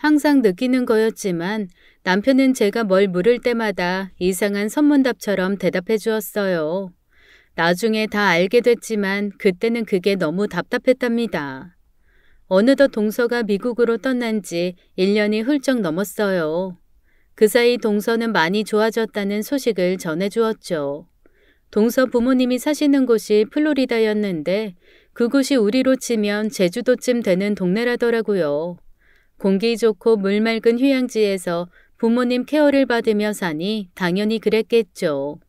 항상 느끼는 거였지만 남편은 제가 뭘 물을 때마다 이상한 선문답처럼 대답해 주었어요. 나중에 다 알게 됐지만 그때는 그게 너무 답답했답니다. 어느덧 동서가 미국으로 떠난 지 1년이 훌쩍 넘었어요. 그 사이 동서는 많이 좋아졌다는 소식을 전해주었죠. 동서 부모님이 사시는 곳이 플로리다였는데 그곳이 우리로 치면 제주도쯤 되는 동네라더라고요. 공기 좋고 물 맑은 휴양지에서 부모님 케어를 받으며 사니 당연히 그랬겠죠.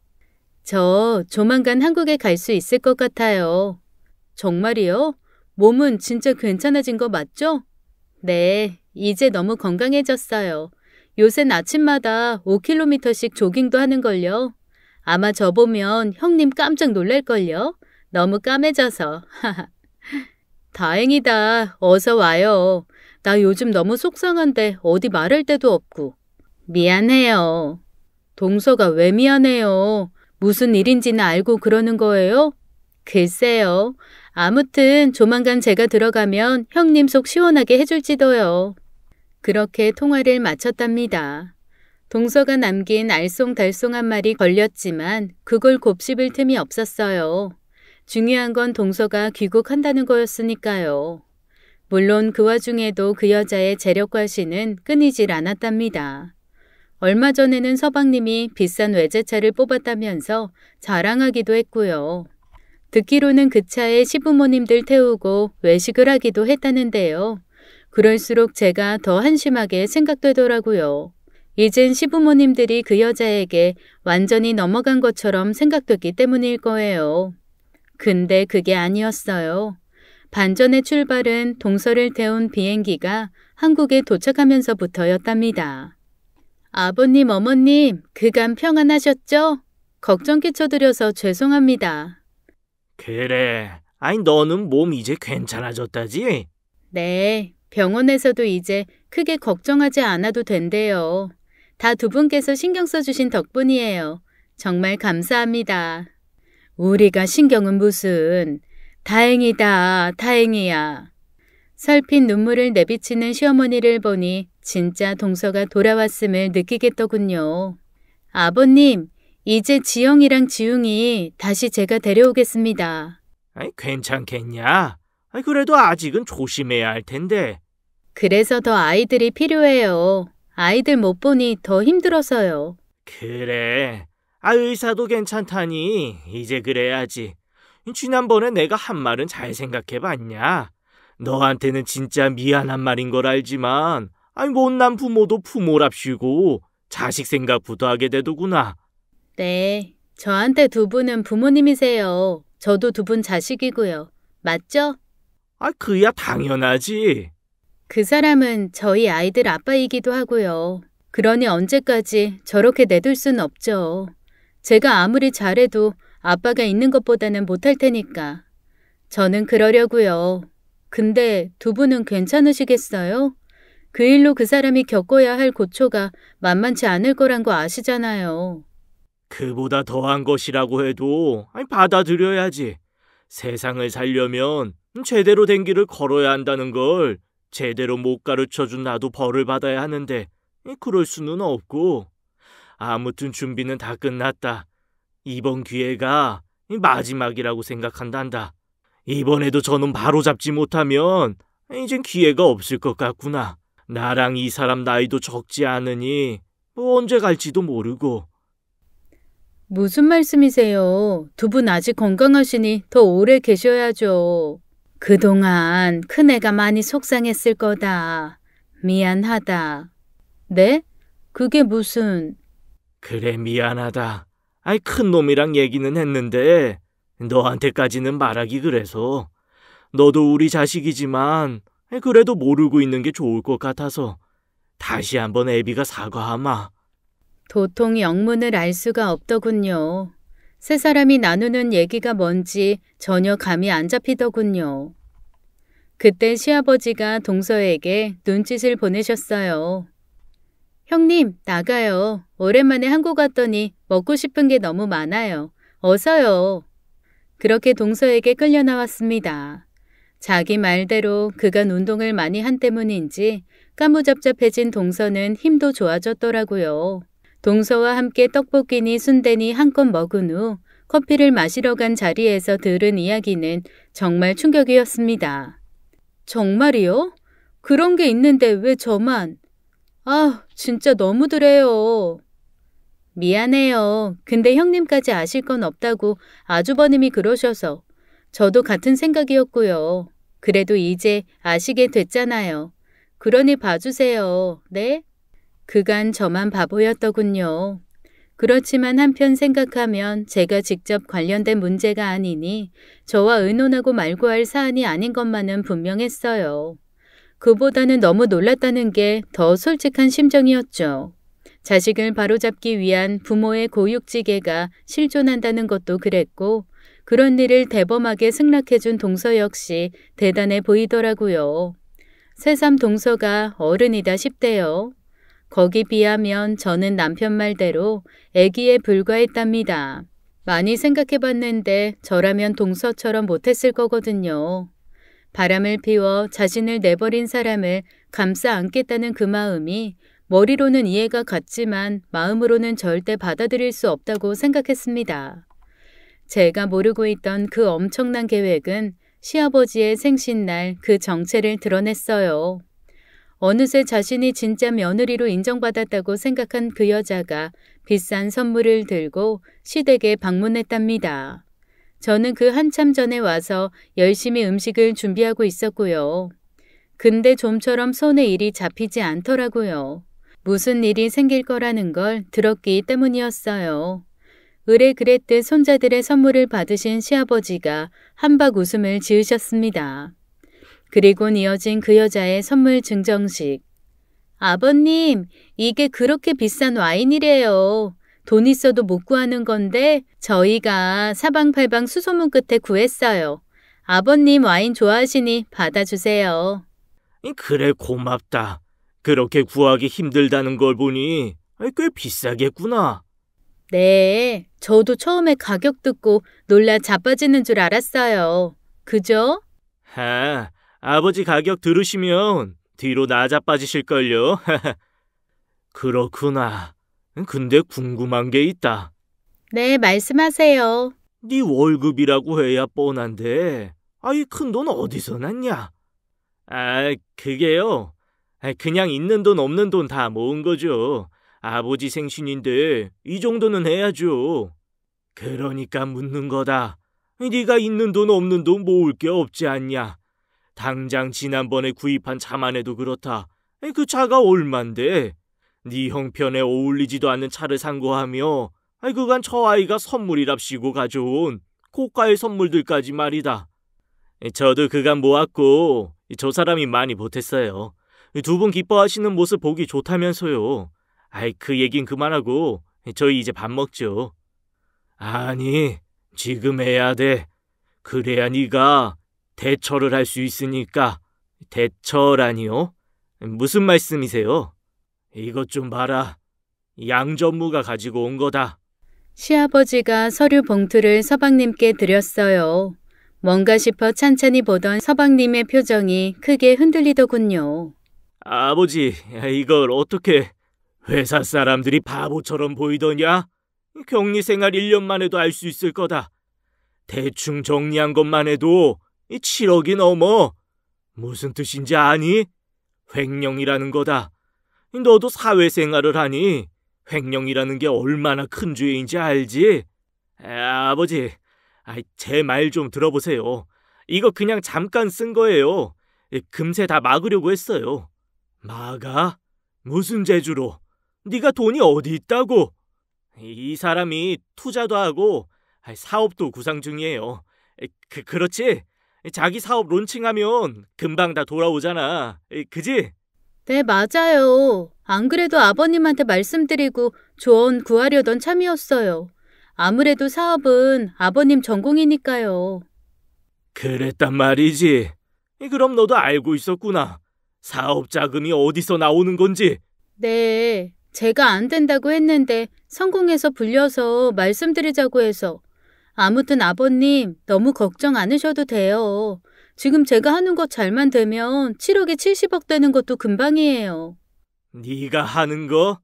저 조만간 한국에 갈 수 있을 것 같아요. 정말이요? 몸은 진짜 괜찮아진 거 맞죠? 네, 이제 너무 건강해졌어요. 요샌 아침마다 5km씩 조깅도 하는걸요. 아마 저 보면 형님 깜짝 놀랄걸요? 너무 까매져서. 다행이다. 어서 와요. 나 요즘 너무 속상한데 어디 말할 데도 없고. 미안해요. 동서가 왜 미안해요? 무슨 일인지는 알고 그러는 거예요? 글쎄요. 아무튼 조만간 제가 들어가면 형님 속 시원하게 해줄지도요. 그렇게 통화를 마쳤답니다. 동서가 남긴 알쏭달쏭한 말이 걸렸지만 그걸 곱씹을 틈이 없었어요. 중요한 건 동서가 귀국한다는 거였으니까요. 물론 그 와중에도 그 여자의 재력과시는 끊이질 않았답니다. 얼마 전에는 서방님이 비싼 외제차를 뽑았다면서 자랑하기도 했고요. 듣기로는 그 차에 시부모님들 태우고 외식을 하기도 했다는데요. 그럴수록 제가 더 한심하게 생각되더라고요. 이젠 시부모님들이 그 여자에게 완전히 넘어간 것처럼 생각됐기 때문일 거예요. 근데 그게 아니었어요. 반전의 출발은 동서를 태운 비행기가 한국에 도착하면서부터였답니다. 아버님, 어머님, 그간 평안하셨죠? 걱정 끼쳐드려서 죄송합니다. 그래. 아니 너는 몸 이제 괜찮아졌다지? 네, 병원에서도 이제 크게 걱정하지 않아도 된대요. 다 두 분께서 신경 써주신 덕분이에요. 정말 감사합니다. 우리가 신경은 무슨. 다행이다, 다행이야. 살핀 눈물을 내비치는 시어머니를 보니 진짜 동서가 돌아왔음을 느끼겠더군요. 아버님, 이제 지영이랑 지웅이 다시 제가 데려오겠습니다. 아니 괜찮겠냐? 아니 그래도 아직은 조심해야 할 텐데. 그래서 더 아이들이 필요해요. 아이들 못 보니 더 힘들어서요. 그래. 의사도 괜찮다니 이제 그래야지. 지난번에 내가 한 말은 잘 생각해봤냐? 너한테는 진짜 미안한 말인 걸 알지만 못난 부모도 부모랍시고 자식 생각부터 하게 되더구나. 네, 저한테 두 분은 부모님이세요. 저도 두 분 자식이고요. 맞죠? 그야 당연하지. 그 사람은 저희 아이들 아빠이기도 하고요. 그러니 언제까지 저렇게 내둘 순 없죠. 제가 아무리 잘해도 아빠가 있는 것보다는 못할 테니까. 저는 그러려고요. 근데 두 분은 괜찮으시겠어요? 그 일로 그 사람이 겪어야 할 고초가 만만치 않을 거란 거 아시잖아요. 그보다 더한 것이라고 해도 받아들여야지. 세상을 살려면 제대로 된 길을 걸어야 한다는 걸 제대로 못 가르쳐준 나도 벌을 받아야 하는데 그럴 수는 없고. 아무튼 준비는 다 끝났다. 이번 기회가 마지막이라고 생각한단다. 이번에도 저놈 바로 잡지 못하면 이젠 기회가 없을 것 같구나. 나랑 이 사람 나이도 적지 않으니 언제 갈지도 모르고. 무슨 말씀이세요? 두 분 아직 건강하시니 더 오래 계셔야죠. 그동안 큰애가 많이 속상했을 거다. 미안하다. 네? 그게 무슨... 그래 미안하다. 큰 놈이랑 얘기는 했는데 너한테까지는 말하기 그래서. 너도 우리 자식이지만 그래도 모르고 있는 게 좋을 것 같아서 다시 한번 애비가 사과하마. 도통 영문을 알 수가 없더군요. 세 사람이 나누는 얘기가 뭔지 전혀 감이 안 잡히더군요. 그때 시아버지가 동서에게 눈짓을 보내셨어요. 형님, 나가요. 오랜만에 한국 왔더니 먹고 싶은 게 너무 많아요. 어서요. 그렇게 동서에게 끌려 나왔습니다. 자기 말대로 그간 운동을 많이 한 때문인지 까무잡잡해진 동서는 힘도 좋아졌더라고요. 동서와 함께 떡볶이니 순대니 한껏 먹은 후 커피를 마시러 간 자리에서 들은 이야기는 정말 충격이었습니다. 정말이요? 그런 게 있는데 왜 저만? 아, 진짜 너무드래요. 미안해요. 근데 형님까지 아실 건 없다고 아주버님이 그러셔서. 저도 같은 생각이었고요. 그래도 이제 아시게 됐잖아요. 그러니 봐주세요. 네? 그간 저만 바보였더군요. 그렇지만 한편 생각하면 제가 직접 관련된 문제가 아니니 저와 의논하고 말고 할 사안이 아닌 것만은 분명했어요. 그보다는 너무 놀랐다는 게 더 솔직한 심정이었죠. 자식을 바로잡기 위한 부모의 고육지계가 실존한다는 것도 그랬고 그런 일을 대범하게 승낙해준 동서 역시 대단해 보이더라고요. 새삼 동서가 어른이다 싶대요. 거기 비하면 저는 남편 말대로 애기에 불과했답니다. 많이 생각해봤는데 저라면 동서처럼 못했을 거거든요. 바람을 피워 자신을 내버린 사람을 감싸 안겠다는 그 마음이 머리로는 이해가 갔지만 마음으로는 절대 받아들일 수 없다고 생각했습니다. 제가 모르고 있던 그 엄청난 계획은 시아버지의 생신날 그 정체를 드러냈어요. 어느새 자신이 진짜 며느리로 인정받았다고 생각한 그 여자가 비싼 선물을 들고 시댁에 방문했답니다. 저는 그 한참 전에 와서 열심히 음식을 준비하고 있었고요. 근데 좀처럼 손에 일이 잡히지 않더라고요. 무슨 일이 생길 거라는 걸 들었기 때문이었어요. 의뢰 그랬듯 손자들의 선물을 받으신 시아버지가 한박 웃음을 지으셨습니다. 그리곤 이어진 그 여자의 선물 증정식. 아버님, 이게 그렇게 비싼 와인이래요. 돈 있어도 못 구하는 건데 저희가 사방팔방 수소문 끝에 구했어요. 아버님 와인 좋아하시니 받아주세요. 그래, 고맙다. 그렇게 구하기 힘들다는 걸 보니 꽤 비싸겠구나. 네, 저도 처음에 가격 듣고 놀라 자빠지는 줄 알았어요. 그죠? 아버지 가격 들으시면 뒤로 나자빠지실걸요. 그렇구나. 근데 궁금한 게 있다. 네, 말씀하세요. 네 월급이라고 해야 뻔한데 이 큰 돈 어디서 났냐? 그게요. 그냥 있는 돈 없는 돈 다 모은 거죠. 아버지 생신인데 이 정도는 해야죠. 그러니까 묻는 거다. 네가 있는 돈 없는 돈 모을 게 없지 않냐? 당장 지난번에 구입한 차만 해도 그렇다. 그 차가 얼만데? 네 형편에 어울리지도 않는 차를 산 거 하며 그간 저 아이가 선물이랍시고 가져온 고가의 선물들까지 말이다. 저도 그간 모았고 저 사람이 많이 보탰어요. 두 분 기뻐하시는 모습 보기 좋다면서요. 그 얘긴 그만하고 저희 이제 밥 먹죠. 아니, 지금 해야 돼. 그래야 네가 대처를 할 수 있으니까. 대처라니요? 무슨 말씀이세요? 이것 좀 봐라. 양 전무가 가지고 온 거다. 시아버지가 서류 봉투를 서방님께 드렸어요. 뭔가 싶어 찬찬히 보던 서방님의 표정이 크게 흔들리더군요. 아버지, 이걸 어떻게... 회사 사람들이 바보처럼 보이더냐? 격리 생활 1년만 해도 알 수 있을 거다. 대충 정리한 것만 해도 7억이 넘어. 무슨 뜻인지 아니? 횡령이라는 거다. 너도 사회생활을 하니 횡령이라는 게 얼마나 큰 죄인지 알지? 아버지, 제 말 좀 들어보세요. 이거 그냥 잠깐 쓴 거예요. 금세 다 막으려고 했어요. 막아? 무슨 재주로? 네가 돈이 어디 있다고? 이 사람이 투자도 하고 사업도 구상 중이에요. 그렇지? 자기 사업 론칭하면 금방 다 돌아오잖아. 그지? 네, 맞아요. 안 그래도 아버님한테 말씀드리고 조언 구하려던 참이었어요. 아무래도 사업은 아버님 전공이니까요. 그랬단 말이지. 그럼 너도 알고 있었구나. 사업 자금이 어디서 나오는 건지. 네, 제가 안 된다고 했는데 성공해서 불려서 말씀드리자고 해서. 아무튼 아버님 너무 걱정 않으셔도 돼요. 지금 제가 하는 거 잘만 되면 7억에 70억 되는 것도 금방이에요. 네가 하는 거?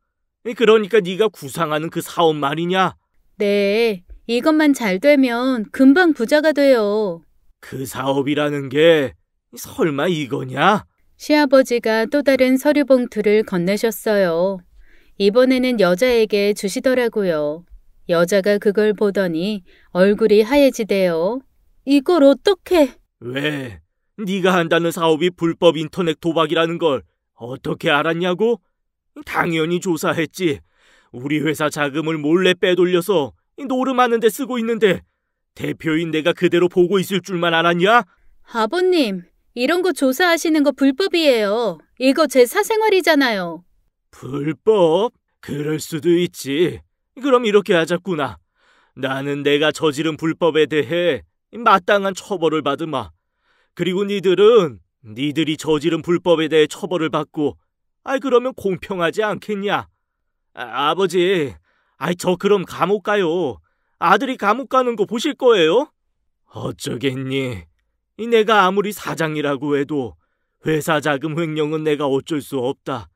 그러니까 네가 구상하는 그 사업 말이냐? 네, 이것만 잘 되면 금방 부자가 돼요. 그 사업이라는 게 설마 이거냐? 시아버지가 또 다른 서류 봉투를 건네셨어요. 이번에는 여자에게 주시더라고요. 여자가 그걸 보더니 얼굴이 하얘지대요. 이걸 어떻게? 왜? 네가 한다는 사업이 불법 인터넷 도박이라는 걸 어떻게 알았냐고? 당연히 조사했지. 우리 회사 자금을 몰래 빼돌려서 노름하는 데 쓰고 있는데 대표인 내가 그대로 보고 있을 줄만 알았냐? 아버님, 이런 거 조사하시는 거 불법이에요. 이거 제 사생활이잖아요. 불법? 그럴 수도 있지. 그럼 이렇게 하자꾸나. 나는 내가 저지른 불법에 대해 마땅한 처벌을 받으마. 그리고 니들이 저지른 불법에 대해 처벌을 받고 그러면 공평하지 않겠냐? 아버지, 저 그럼 감옥 가요. 아들이 감옥 가는 거 보실 거예요? 어쩌겠니? 내가 아무리 사장이라고 해도 회사 자금 횡령은 내가 어쩔 수 없다.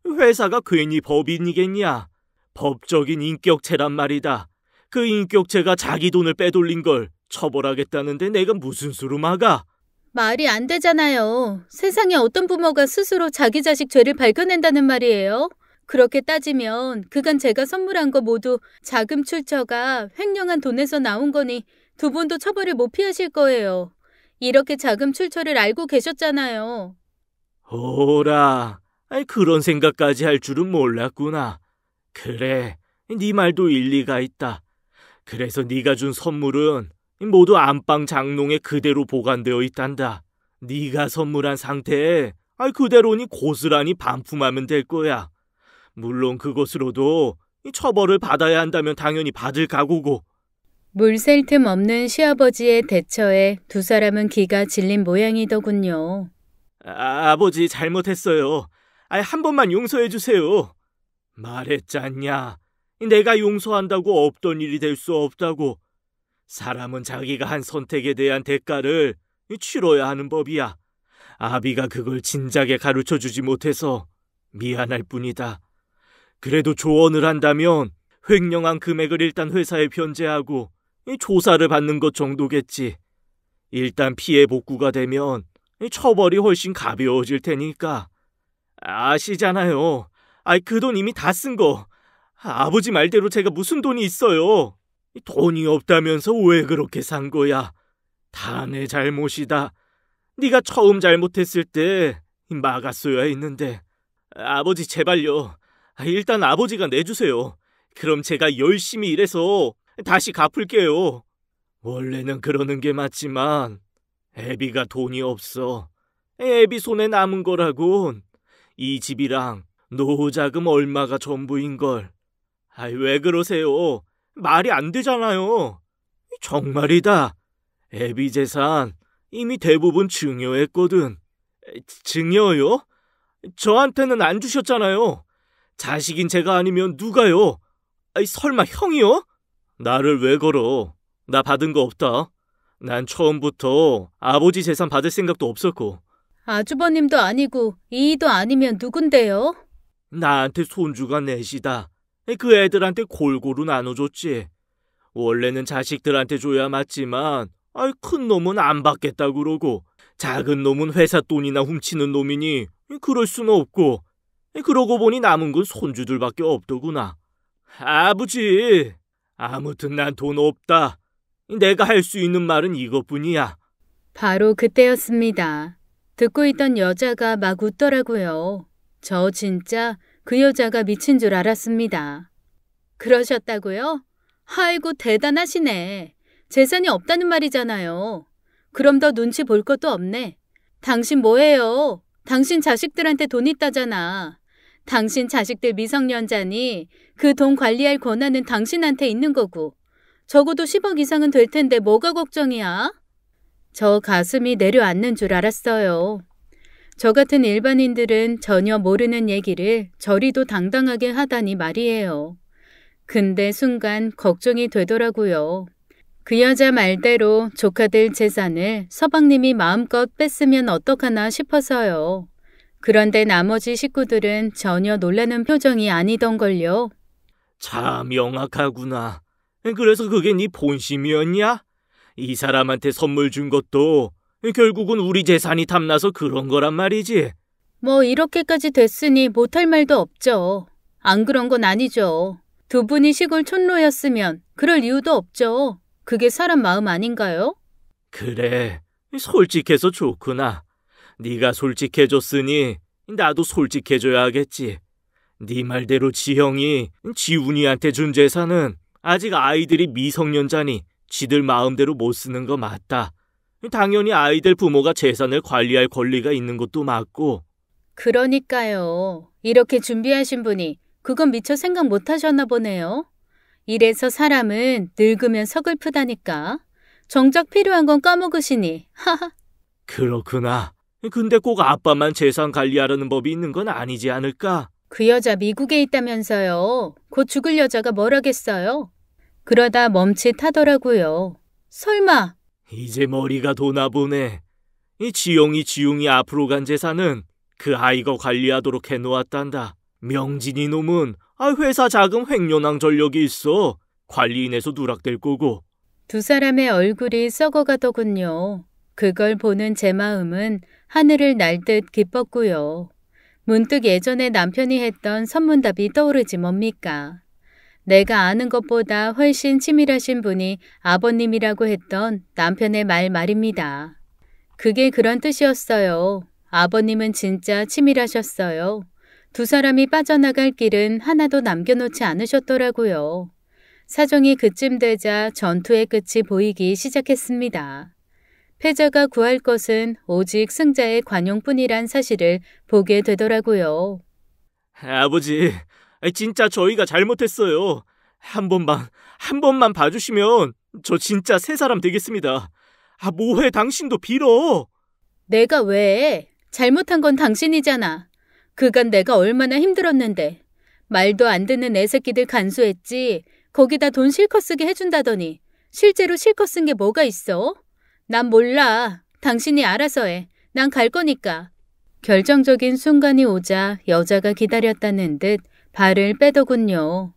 회사가 괜히 법인이겠냐? 법적인 인격체란 말이다. 그 인격체가 자기 돈을 빼돌린 걸 처벌하겠다는데 내가 무슨 수로 막아? 말이 안 되잖아요. 세상에 어떤 부모가 스스로 자기 자식 죄를 발견한다는 말이에요? 그렇게 따지면 그간 제가 선물한 거 모두 자금 출처가 횡령한 돈에서 나온 거니 두 분도 처벌을 못 피하실 거예요. 이렇게 자금 출처를 알고 계셨잖아요. 오라, 그런 생각까지 할 줄은 몰랐구나. 그래, 네 말도 일리가 있다. 그래서 네가 준 선물은 모두 안방 장롱에 그대로 보관되어 있단다. 네가 선물한 상태에 그대로니 고스란히 반품하면 될 거야. 물론 그것으로도 처벌을 받아야 한다면 당연히 받을 각오고. 물 셀 틈 없는 시아버지의 대처에 두 사람은 기가 질린 모양이더군요. 아버지 잘못했어요. 한 번만 용서해 주세요. 말했잖냐. 내가 용서한다고 없던 일이 될 수 없다고. 사람은 자기가 한 선택에 대한 대가를 치러야 하는 법이야. 아비가 그걸 진작에 가르쳐주지 못해서 미안할 뿐이다. 그래도 조언을 한다면 횡령한 금액을 일단 회사에 변제하고 조사를 받는 것 정도겠지. 일단 피해 복구가 되면 처벌이 훨씬 가벼워질 테니까. 아시잖아요. 그 돈 이미 다 쓴 거. 아버지 말대로 제가 무슨 돈이 있어요. 돈이 없다면서 왜 그렇게 산 거야? 다 내 잘못이다. 네가 처음 잘못했을 때 막았어야 했는데. 아버지 제발요. 일단 아버지가 내주세요. 그럼 제가 열심히 일해서 다시 갚을게요. 원래는 그러는 게 맞지만 애비가 돈이 없어. 애비 손에 남은 거라곤 이 집이랑 노후자금 얼마가 전부인걸. 왜 그러세요? 말이 안 되잖아요. 정말이다. 애비 재산 이미 대부분 증여했거든. 증여요? 저한테는 안 주셨잖아요. 자식인 제가 아니면 누가요? 설마 형이요? 나를 왜 걸어? 나 받은 거 없다. 난 처음부터 아버지 재산 받을 생각도 없었고. 아주버님도 아니고 이이도 아니면 누군데요? 나한테 손주가 넷이다. 그 애들한테 골고루 나눠줬지. 원래는 자식들한테 줘야 맞지만 큰 놈은 안 받겠다 그러고 작은 놈은 회사 돈이나 훔치는 놈이니 그럴 수는 없고 그러고 보니 남은 건 손주들밖에 없더구나. 아버지, 아무튼 난 돈 없다. 내가 할 수 있는 말은 이것뿐이야. 바로 그때였습니다. 듣고 있던 여자가 막 웃더라고요. 저 진짜 그 여자가 미친 줄 알았습니다. 그러셨다고요? 아이고 대단하시네. 재산이 없다는 말이잖아요. 그럼 더 눈치 볼 것도 없네. 당신 뭐해요? 당신 자식들한테 돈 있다잖아. 당신 자식들 미성년자니 그 돈 관리할 권한은 당신한테 있는 거고. 적어도 10억 이상은 될 텐데 뭐가 걱정이야? 저 가슴이 내려앉는 줄 알았어요. 저 같은 일반인들은 전혀 모르는 얘기를 저리도 당당하게 하다니 말이에요. 근데 순간 걱정이 되더라고요. 그 여자 말대로 조카들 재산을 서방님이 마음껏 뺐으면 어떡하나 싶어서요. 그런데 나머지 식구들은 전혀 놀라는 표정이 아니던걸요. 참 명확하구나. 그래서 그게 네 본심이었냐? 이 사람한테 선물 준 것도 결국은 우리 재산이 탐나서 그런 거란 말이지. 뭐 이렇게까지 됐으니 못할 말도 없죠. 안 그런 건 아니죠. 두 분이 시골 촌로였으면 그럴 이유도 없죠. 그게 사람 마음 아닌가요? 그래, 솔직해서 좋구나. 네가 솔직해줬으니 나도 솔직해줘야겠지. 네 말대로 지형이 지훈이한테 준 재산은 아직 아이들이 미성년자니 지들 마음대로 못 쓰는 거 맞다. 당연히 아이들 부모가 재산을 관리할 권리가 있는 것도 맞고. 그러니까요. 이렇게 준비하신 분이 그건 미처 생각 못 하셨나 보네요. 이래서 사람은 늙으면 서글프다니까. 정작 필요한 건 까먹으시니. 하하. 그렇구나. 근데 꼭 아빠만 재산 관리하려는 법이 있는 건 아니지 않을까? 그 여자 미국에 있다면서요. 곧 죽을 여자가 뭐라겠어요. 그러다 멈칫하더라고요. 설마. 이제 머리가 도나 보네. 이 지용이 앞으로 간 재산은 그 아이가 관리하도록 해놓았단다. 명진이 놈은 회사 자금 횡령한 전력이 있어. 관리인에서 누락될 거고. 두 사람의 얼굴이 썩어가더군요. 그걸 보는 제 마음은 하늘을 날 듯 기뻤고요. 문득 예전에 남편이 했던 선문답이 떠오르지 뭡니까? 내가 아는 것보다 훨씬 치밀하신 분이 아버님이라고 했던 남편의 말입니다. 그게 그런 뜻이었어요. 아버님은 진짜 치밀하셨어요. 두 사람이 빠져나갈 길은 하나도 남겨놓지 않으셨더라고요. 사정이 그쯤 되자 전투의 끝이 보이기 시작했습니다. 패자가 구할 것은 오직 승자의 관용뿐이란 사실을 보게 되더라고요. 아버지, 진짜 저희가 잘못했어요. 한 번만 봐주시면 저 진짜 새 사람 되겠습니다. 뭐해 당신도 빌어. 내가 왜? 잘못한 건 당신이잖아. 그간 내가 얼마나 힘들었는데. 말도 안 듣는 애 새끼들 간수했지. 거기다 돈 실컷 쓰게 해준다더니 실제로 실컷 쓴 게 뭐가 있어? 난 몰라. 당신이 알아서 해. 난 갈 거니까. 결정적인 순간이 오자 여자가 기다렸다는 듯 발을 빼더군요.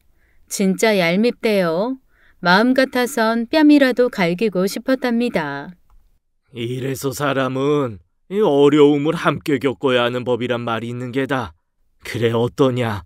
진짜 얄밉대요. 마음 같아선 뺨이라도 갈기고 싶었답니다. 이래서 사람은 이 어려움을 함께 겪어야 하는 법이란 말이 있는 게다. 그래 어떠냐?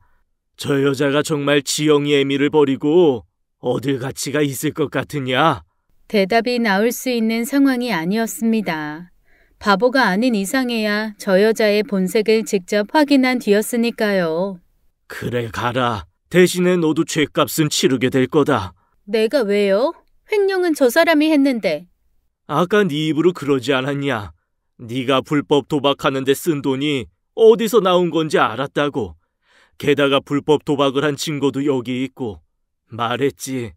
저 여자가 정말 지영이 애미를 버리고 어딜 가치가 있을 것 같으냐? 대답이 나올 수 있는 상황이 아니었습니다. 바보가 아닌 이상해야 저 여자의 본색을 직접 확인한 뒤였으니까요. 그래 가라. 대신에 너도 죗값은 치르게 될 거다. 내가 왜요? 횡령은 저 사람이 했는데. 아까 네 입으로 그러지 않았냐? 네가 불법 도박하는 데 쓴 돈이 어디서 나온 건지 알았다고. 게다가 불법 도박을 한 증거도 여기 있고. 말했지.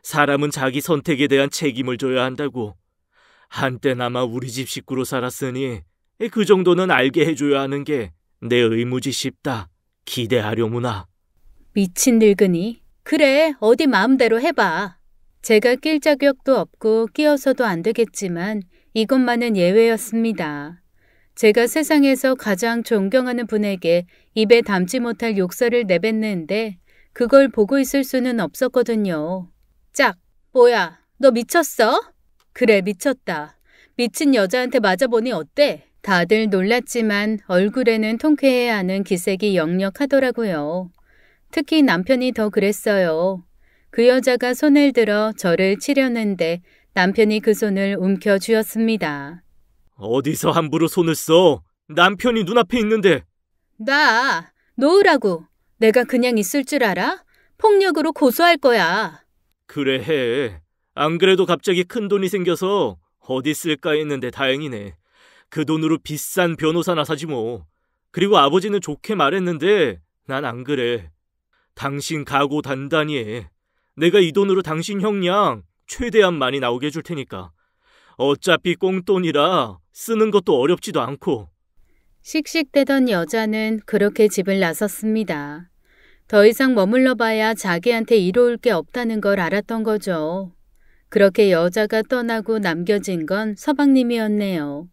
사람은 자기 선택에 대한 책임을 져야 한다고. 한때나마 우리 집 식구로 살았으니 그 정도는 알게 해줘야 하는 게 내 의무지 싶다. 기대하려무나. 미친 늙은이. 그래, 어디 마음대로 해봐. 제가 낄 자격도 없고 끼어서도 안 되겠지만 이것만은 예외였습니다. 제가 세상에서 가장 존경하는 분에게 입에 담지 못할 욕설을 내뱉는데 그걸 보고 있을 수는 없었거든요. 짝, 뭐야, 너 미쳤어? 그래, 미쳤다. 미친 여자한테 맞아보니 어때? 다들 놀랐지만 얼굴에는 통쾌해야 하는 기색이 역력하더라고요. 특히 남편이 더 그랬어요. 그 여자가 손을 들어 저를 치려는데 남편이 그 손을 움켜쥐었습니다. 어디서 함부로 손을 써? 남편이 눈앞에 있는데. 나 놓으라고. 내가 그냥 있을 줄 알아? 폭력으로 고소할 거야. 그래 해. 안 그래도 갑자기 큰 돈이 생겨서 어디 쓸까 했는데 다행이네. 그 돈으로 비싼 변호사나 사지 뭐. 그리고 아버지는 좋게 말했는데 난 안 그래. 당신 각오 단단히 해. 내가 이 돈으로 당신 형량 최대한 많이 나오게 해줄 테니까. 어차피 꽁돈이라 쓰는 것도 어렵지도 않고. 씩씩대던 여자는 그렇게 집을 나섰습니다. 더 이상 머물러 봐야 자기한테 이로울 게 없다는 걸 알았던 거죠. 그렇게 여자가 떠나고 남겨진 건 서방님이었네요.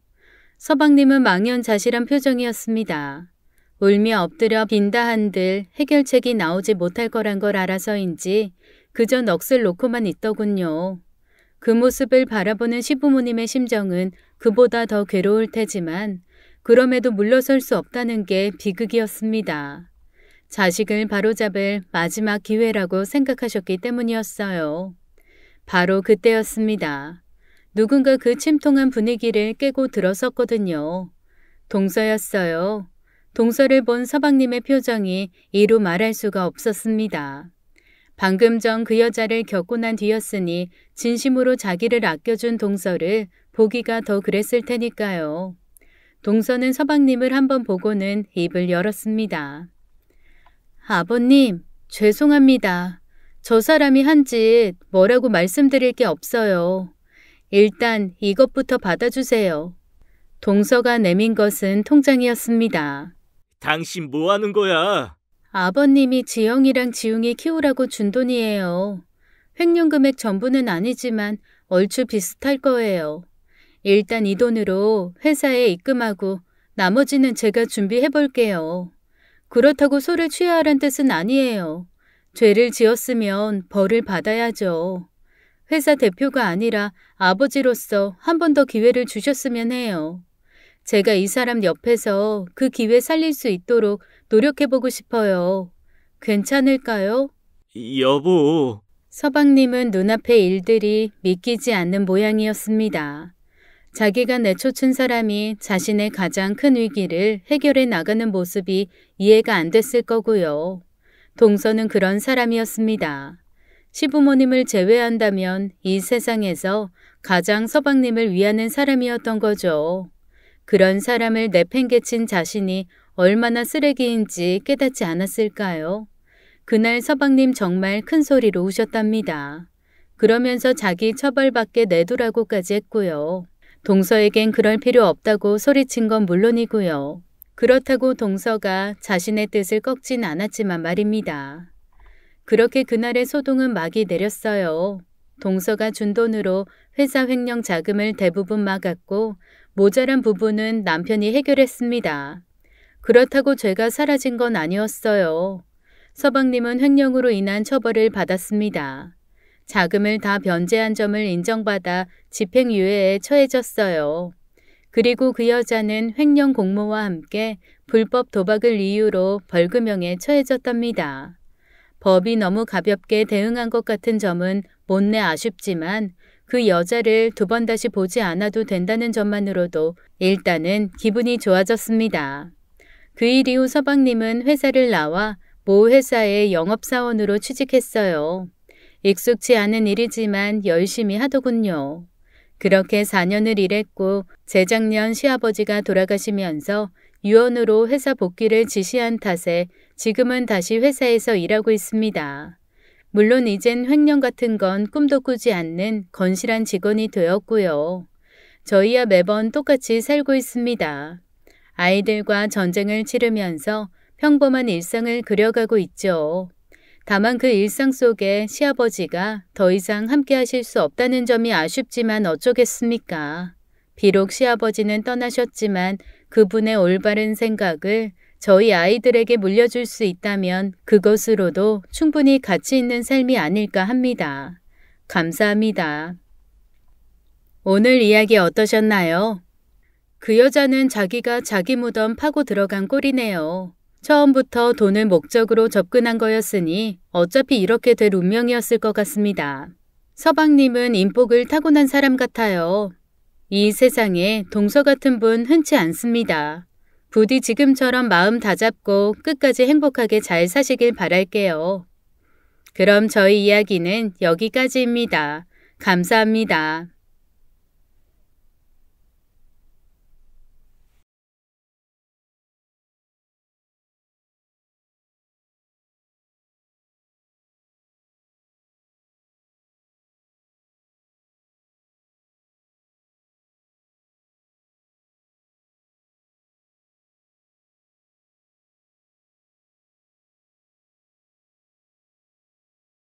서방님은 망연자실한 표정이었습니다. 울며 엎드려 빈다 한들 해결책이 나오지 못할 거란 걸 알아서인지 그저 넋을 놓고만 있더군요. 그 모습을 바라보는 시부모님의 심정은 그보다 더 괴로울 테지만 그럼에도 물러설 수 없다는 게 비극이었습니다. 자식을 바로잡을 마지막 기회라고 생각하셨기 때문이었어요. 바로 그때였습니다. 누군가 그 침통한 분위기를 깨고 들어섰거든요. 동서였어요. 동서를 본 서방님의 표정이 이루 말할 수가 없었습니다. 방금 전 그 여자를 겪고 난 뒤였으니 진심으로 자기를 아껴준 동서를 보기가 더 그랬을 테니까요. 동서는 서방님을 한번 보고는 입을 열었습니다. 아버님, 죄송합니다. 저 사람이 한 짓 뭐라고 말씀드릴 게 없어요. 일단 이것부터 받아주세요. 동서가 내민 것은 통장이었습니다. 당신 뭐 하는 거야? 아버님이 지영이랑 지웅이 키우라고 준 돈이에요. 횡령 금액 전부는 아니지만 얼추 비슷할 거예요. 일단 이 돈으로 회사에 입금하고 나머지는 제가 준비해 볼게요. 그렇다고 소를 취해야 하란 뜻은 아니에요. 죄를 지었으면 벌을 받아야죠. 회사 대표가 아니라 아버지로서 한 번 더 기회를 주셨으면 해요. 제가 이 사람 옆에서 그 기회 살릴 수 있도록 노력해보고 싶어요. 괜찮을까요? 여보. 서방님은 눈앞의 일들이 믿기지 않는 모양이었습니다. 자기가 내쫓은 사람이 자신의 가장 큰 위기를 해결해 나가는 모습이 이해가 안 됐을 거고요. 동서는 그런 사람이었습니다. 시부모님을 제외한다면 이 세상에서 가장 서방님을 위하는 사람이었던 거죠. 그런 사람을 내팽개친 자신이 얼마나 쓰레기인지 깨닫지 않았을까요? 그날 서방님 정말 큰 소리로 우셨답니다. 그러면서 자기 처벌받게 내두라고까지 했고요. 동서에겐 그럴 필요 없다고 소리친 건 물론이고요. 그렇다고 동서가 자신의 뜻을 꺾진 않았지만 말입니다. 그렇게 그날의 소동은 막이 내렸어요. 동서가 준 돈으로 회사 횡령 자금을 대부분 막았고 모자란 부분은 남편이 해결했습니다. 그렇다고 죄가 사라진 건 아니었어요. 서방님은 횡령으로 인한 처벌을 받았습니다. 자금을 다 변제한 점을 인정받아 집행유예에 처해졌어요. 그리고 그 여자는 횡령 공모와 함께 불법 도박을 이유로 벌금형에 처해졌답니다. 법이 너무 가볍게 대응한 것 같은 점은 못내 아쉽지만 그 여자를 두 번 다시 보지 않아도 된다는 점만으로도 일단은 기분이 좋아졌습니다. 그 일 이후 서방님은 회사를 나와 모 회사의 영업사원으로 취직했어요. 익숙치 않은 일이지만 열심히 하더군요. 그렇게 4년을 일했고 재작년 시아버지가 돌아가시면서 유언으로 회사 복귀를 지시한 탓에 지금은 다시 회사에서 일하고 있습니다. 물론 이젠 횡령 같은 건 꿈도 꾸지 않는 건실한 직원이 되었고요. 저희야 매번 똑같이 살고 있습니다. 아이들과 전쟁을 치르면서 평범한 일상을 그려가고 있죠. 다만 그 일상 속에 시아버지가 더 이상 함께 하실 수 없다는 점이 아쉽지만 어쩌겠습니까? 비록 시아버지는 떠나셨지만 그분의 올바른 생각을 저희 아이들에게 물려줄 수 있다면 그것으로도 충분히 가치 있는 삶이 아닐까 합니다. 감사합니다. 오늘 이야기 어떠셨나요? 그 여자는 자기가 자기 무덤 파고 들어간 꼴이네요. 처음부터 돈을 목적으로 접근한 거였으니 어차피 이렇게 될 운명이었을 것 같습니다. 서방님은 인복을 타고난 사람 같아요. 이 세상에 동서 같은 분 흔치 않습니다. 부디 지금처럼 마음 다잡고 끝까지 행복하게 잘 사시길 바랄게요. 그럼 저희 이야기는 여기까지입니다. 감사합니다.